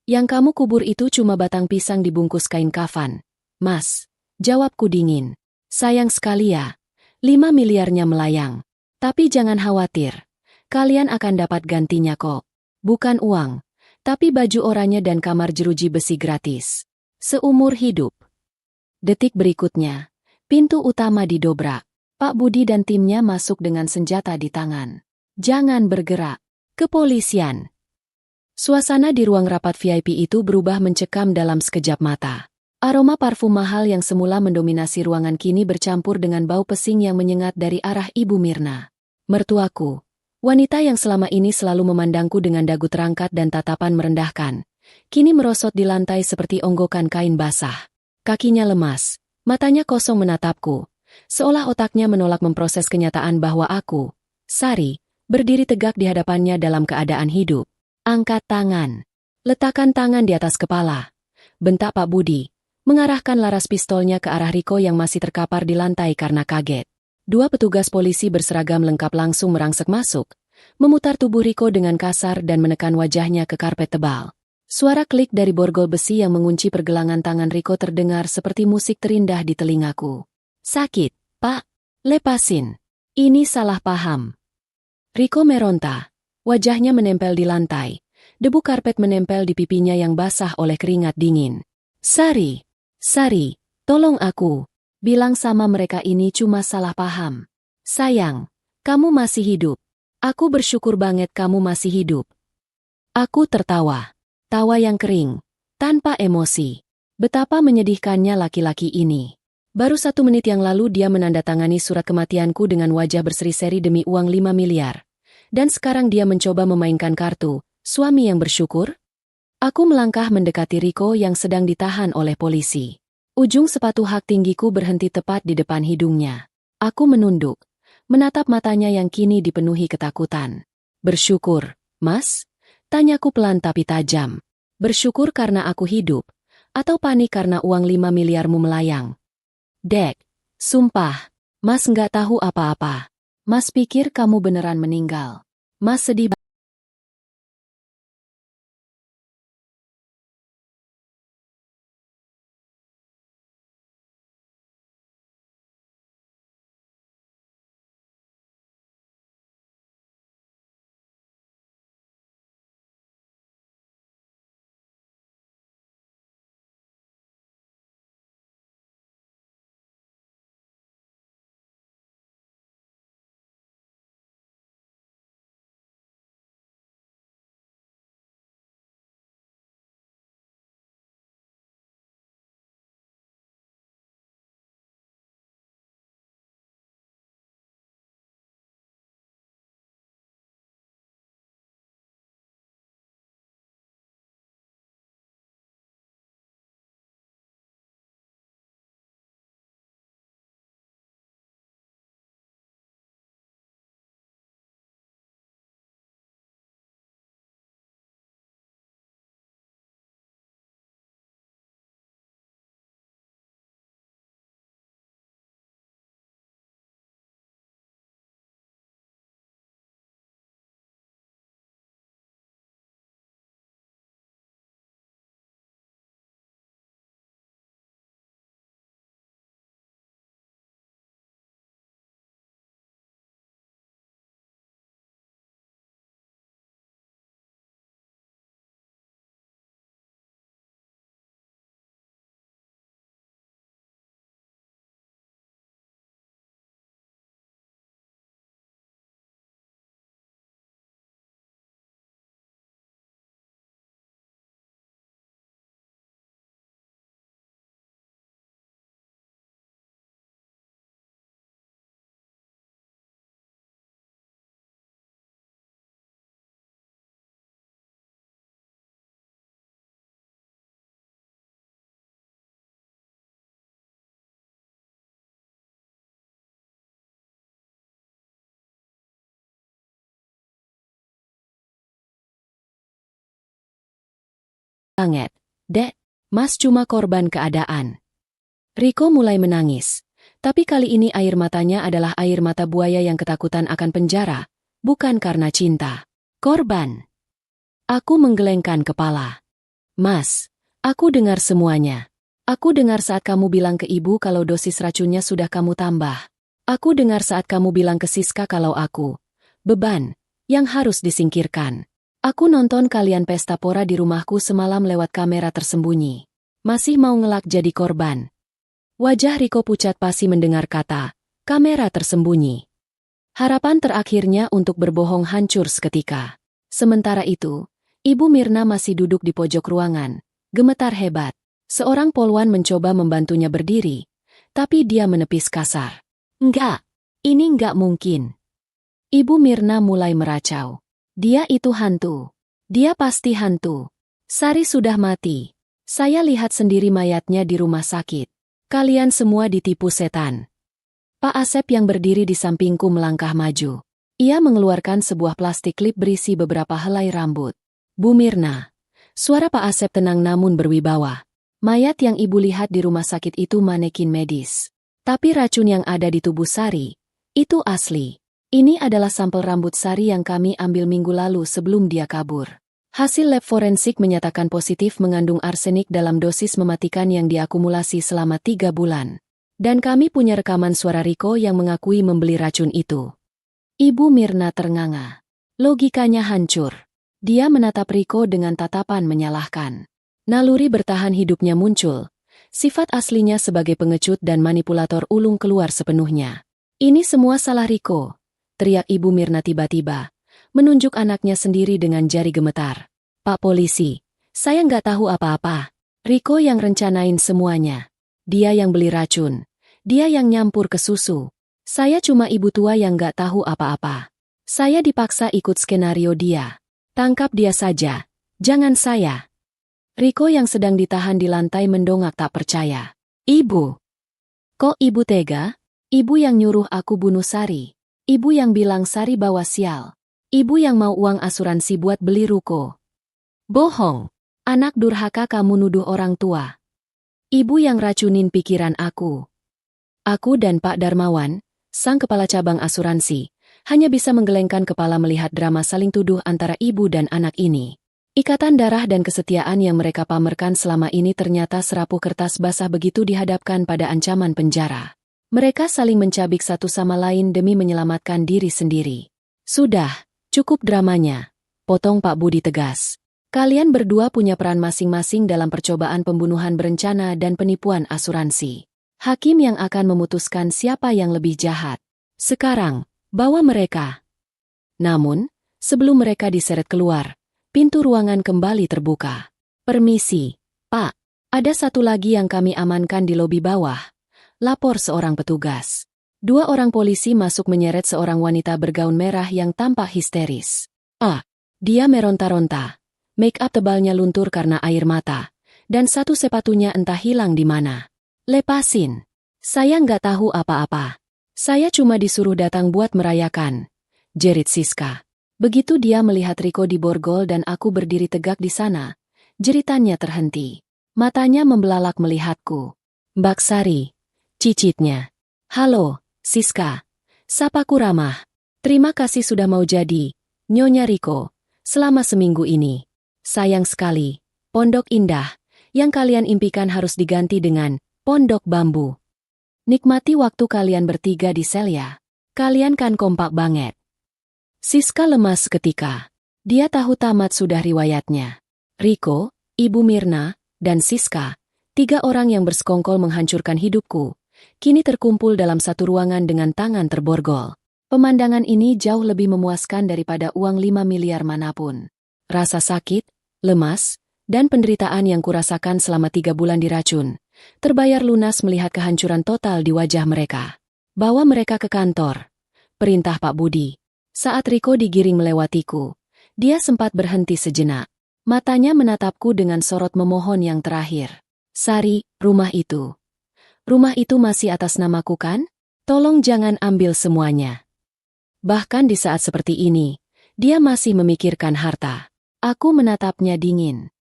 Yang kamu kubur itu cuma batang pisang dibungkus kain kafan. Mas, jawabku dingin. Sayang sekali ya, 5 miliarnya melayang. Tapi jangan khawatir, kalian akan dapat gantinya kok. Bukan uang, tapi baju oranye dan kamar jeruji besi gratis. Seumur hidup. Detik berikutnya, pintu utama didobrak. Pak Budi dan timnya masuk dengan senjata di tangan. Jangan bergerak. Kepolisian. Suasana di ruang rapat VIP itu berubah mencekam dalam sekejap mata. Aroma parfum mahal yang semula mendominasi ruangan kini bercampur dengan bau pesing yang menyengat dari arah Ibu Mirna. Mertuaku, wanita yang selama ini selalu memandangku dengan dagu terangkat dan tatapan merendahkan, kini merosot di lantai seperti onggokan kain basah. Kakinya lemas, matanya kosong menatapku, seolah otaknya menolak memproses kenyataan bahwa aku, Sari, berdiri tegak di hadapannya dalam keadaan hidup. Angkat tangan. Letakkan tangan di atas kepala. Bentak Pak Budi, mengarahkan laras pistolnya ke arah Riko yang masih terkapar di lantai karena kaget. 2 petugas polisi berseragam lengkap langsung merangsek masuk, memutar tubuh Riko dengan kasar dan menekan wajahnya ke karpet tebal. Suara klik dari borgol besi yang mengunci pergelangan tangan Riko terdengar seperti musik terindah di telingaku. Sakit, Pak. Lepasin. Ini salah paham. Riko meronta. Wajahnya menempel di lantai. Debu karpet menempel di pipinya yang basah oleh keringat dingin. Sari, tolong aku. Bilang sama mereka ini cuma salah paham. Sayang, kamu masih hidup. Aku bersyukur banget kamu masih hidup. Aku tertawa. Tawa yang kering, tanpa emosi. Betapa menyedihkannya laki-laki ini. Baru 1 menit yang lalu dia menandatangani surat kematianku dengan wajah berseri-seri demi uang 5 miliar. Dan sekarang dia mencoba memainkan kartu, suami yang bersyukur? Aku melangkah mendekati Riko yang sedang ditahan oleh polisi. Ujung sepatu hak tinggiku berhenti tepat di depan hidungnya. Aku menunduk, menatap matanya yang kini dipenuhi ketakutan. Bersyukur, Mas? Tanyaku pelan tapi tajam. Bersyukur karena aku hidup, atau panik karena uang 5 miliarmu melayang? Dek, sumpah, Mas nggak tahu apa-apa. Mas pikir kamu beneran meninggal. Mas sedih banget. Dek, Mas cuma korban keadaan. Riko mulai menangis. Tapi kali ini air matanya adalah air mata buaya yang ketakutan akan penjara, bukan karena cinta. Korban. Aku menggelengkan kepala. Mas, aku dengar semuanya. Aku dengar saat kamu bilang ke ibu kalau dosis racunnya sudah kamu tambah. Aku dengar saat kamu bilang ke Siska kalau aku, beban, yang harus disingkirkan. Aku nonton kalian pesta pora di rumahku semalam lewat kamera tersembunyi. Masih mau ngelak jadi korban. Wajah Riko pucat pasi mendengar kata, kamera tersembunyi. Harapan terakhirnya untuk berbohong hancur seketika. Sementara itu, Ibu Mirna masih duduk di pojok ruangan, gemetar hebat. Seorang polwan mencoba membantunya berdiri, tapi dia menepis kasar. Enggak, ini enggak mungkin. Ibu Mirna mulai meracau. Dia itu hantu. Dia pasti hantu. Sari sudah mati. Saya lihat sendiri mayatnya di rumah sakit. Kalian semua ditipu setan. Pak Asep yang berdiri di sampingku melangkah maju. Ia mengeluarkan sebuah plastik klip berisi beberapa helai rambut. Bu Mirna. Suara Pak Asep tenang namun berwibawa. Mayat yang ibu lihat di rumah sakit itu manekin medis. Tapi racun yang ada di tubuh Sari, itu asli. Ini adalah sampel rambut Sari yang kami ambil minggu lalu sebelum dia kabur. Hasil lab forensik menyatakan positif mengandung arsenik dalam dosis mematikan yang diakumulasi selama 3 bulan. Dan kami punya rekaman suara Riko yang mengakui membeli racun itu. Ibu Mirna ternganga. Logikanya hancur. Dia menatap Riko dengan tatapan menyalahkan. Naluri bertahan hidupnya muncul. Sifat aslinya sebagai pengecut dan manipulator ulung keluar sepenuhnya. Ini semua salah Riko, teriak Ibu Mirna tiba-tiba, menunjuk anaknya sendiri dengan jari gemetar. Pak polisi, saya nggak tahu apa-apa. Riko yang rencanain semuanya. Dia yang beli racun. Dia yang nyampur ke susu. Saya cuma ibu tua yang nggak tahu apa-apa. Saya dipaksa ikut skenario dia. Tangkap dia saja. Jangan saya. Riko yang sedang ditahan di lantai mendongak tak percaya. Ibu. Kok ibu tega? Ibu yang nyuruh aku bunuh Sari. Ibu yang bilang Sari bawa sial. Ibu yang mau uang asuransi buat beli ruko. Bohong. Anak durhaka, kamu nuduh orang tua. Ibu yang racunin pikiran aku. Aku dan Pak Darmawan, sang kepala cabang asuransi, hanya bisa menggelengkan kepala melihat drama saling tuduh antara ibu dan anak ini. Ikatan darah dan kesetiaan yang mereka pamerkan selama ini ternyata serapuh kertas basah begitu dihadapkan pada ancaman penjara. Mereka saling mencabik satu sama lain demi menyelamatkan diri sendiri. Sudah, cukup dramanya, potong Pak Budi tegas. Kalian berdua punya peran masing-masing dalam percobaan pembunuhan berencana dan penipuan asuransi. Hakim yang akan memutuskan siapa yang lebih jahat. Sekarang, bawa mereka. Namun, sebelum mereka diseret keluar, pintu ruangan kembali terbuka. Permisi, Pak. Ada satu lagi yang kami amankan di lobi bawah. Lapor seorang petugas. 2 orang polisi masuk menyeret seorang wanita bergaun merah yang tampak histeris. Dia meronta-ronta. Make up tebalnya luntur karena air mata. Dan satu sepatunya entah hilang di mana. Lepasin. Saya nggak tahu apa-apa. Saya cuma disuruh datang buat merayakan, jerit Siska. Begitu dia melihat Riko diborgol dan aku berdiri tegak di sana, jeritannya terhenti. Matanya membelalak melihatku. Mbak Sari, cicitnya. Halo, Siska. Sapaku ramah. Terima kasih sudah mau jadi, Nyonya Riko, selama seminggu ini. Sayang sekali, Pondok Indah, yang kalian impikan harus diganti dengan Pondok Bambu. Nikmati waktu kalian bertiga di sel ya. Kalian kan kompak banget. Siska lemas seketika. Dia tahu tamat sudah riwayatnya. Riko, Ibu Mirna, dan Siska, 3 orang yang bersekongkol menghancurkan hidupku, kini terkumpul dalam satu ruangan dengan tangan terborgol. Pemandangan ini jauh lebih memuaskan daripada uang 5 miliar manapun. Rasa sakit, lemas, dan penderitaan yang kurasakan selama 3 bulan diracun, terbayar lunas melihat kehancuran total di wajah mereka. Bawa mereka ke kantor. Perintah Pak Budi. Saat Riko digiring melewatiku, dia sempat berhenti sejenak. Matanya menatapku dengan sorot memohon yang terakhir. Sari, rumah itu. Rumah itu masih atas namaku kan? Tolong jangan ambil semuanya. Bahkan di saat seperti ini, dia masih memikirkan harta. Aku menatapnya dingin.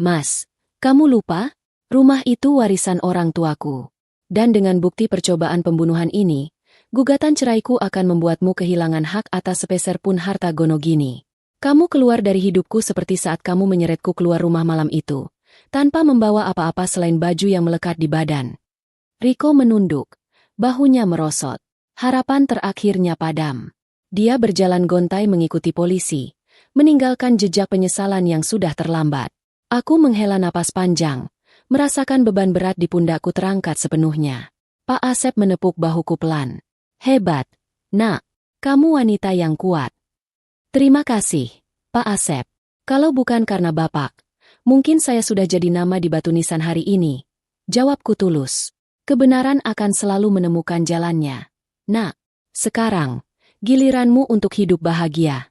Mas, kamu lupa? Rumah itu warisan orang tuaku. Dan dengan bukti percobaan pembunuhan ini, gugatan ceraiku akan membuatmu kehilangan hak atas sepeser pun harta Gonogini. Kamu keluar dari hidupku seperti saat kamu menyeretku keluar rumah malam itu, tanpa membawa apa-apa selain baju yang melekat di badan. Riko menunduk, bahunya merosot. Harapan terakhirnya padam. Dia berjalan gontai mengikuti polisi, meninggalkan jejak penyesalan yang sudah terlambat. Aku menghela napas panjang, merasakan beban berat di pundakku terangkat sepenuhnya. Pak Asep menepuk bahuku pelan. Hebat, nak. Kamu wanita yang kuat. Terima kasih, Pak Asep. Kalau bukan karena Bapak, mungkin saya sudah jadi nama di batu nisan hari ini. Jawabku tulus. Kebenaran akan selalu menemukan jalannya. Nak, sekarang, giliranmu untuk hidup bahagia.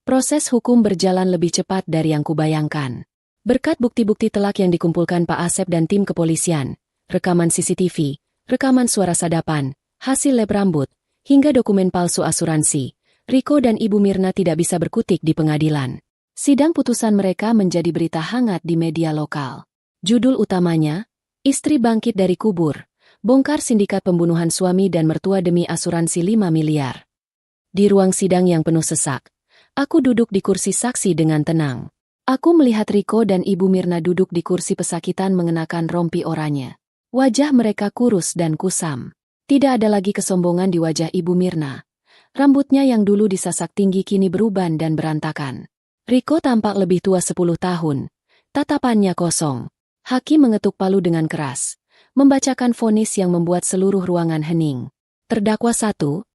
Proses hukum berjalan lebih cepat dari yang kubayangkan. Berkat bukti-bukti telak yang dikumpulkan Pak Asep dan tim kepolisian, rekaman CCTV, rekaman suara sadapan, hasil lab rambut, hingga dokumen palsu asuransi, Riko dan Ibu Mirna tidak bisa berkutik di pengadilan. Sidang putusan mereka menjadi berita hangat di media lokal. Judul utamanya, Istri Bangkit dari Kubur, Bongkar Sindikat Pembunuhan Suami dan Mertua Demi Asuransi 5 Miliar. Di ruang sidang yang penuh sesak, aku duduk di kursi saksi dengan tenang. Aku melihat Riko dan Ibu Mirna duduk di kursi pesakitan mengenakan rompi oranye. Wajah mereka kurus dan kusam. Tidak ada lagi kesombongan di wajah Ibu Mirna. Rambutnya yang dulu disasak tinggi kini beruban dan berantakan. Riko tampak lebih tua 10 tahun. Tatapannya kosong. Hakim mengetuk palu dengan keras, membacakan vonis yang membuat seluruh ruangan hening. Terdakwa 1,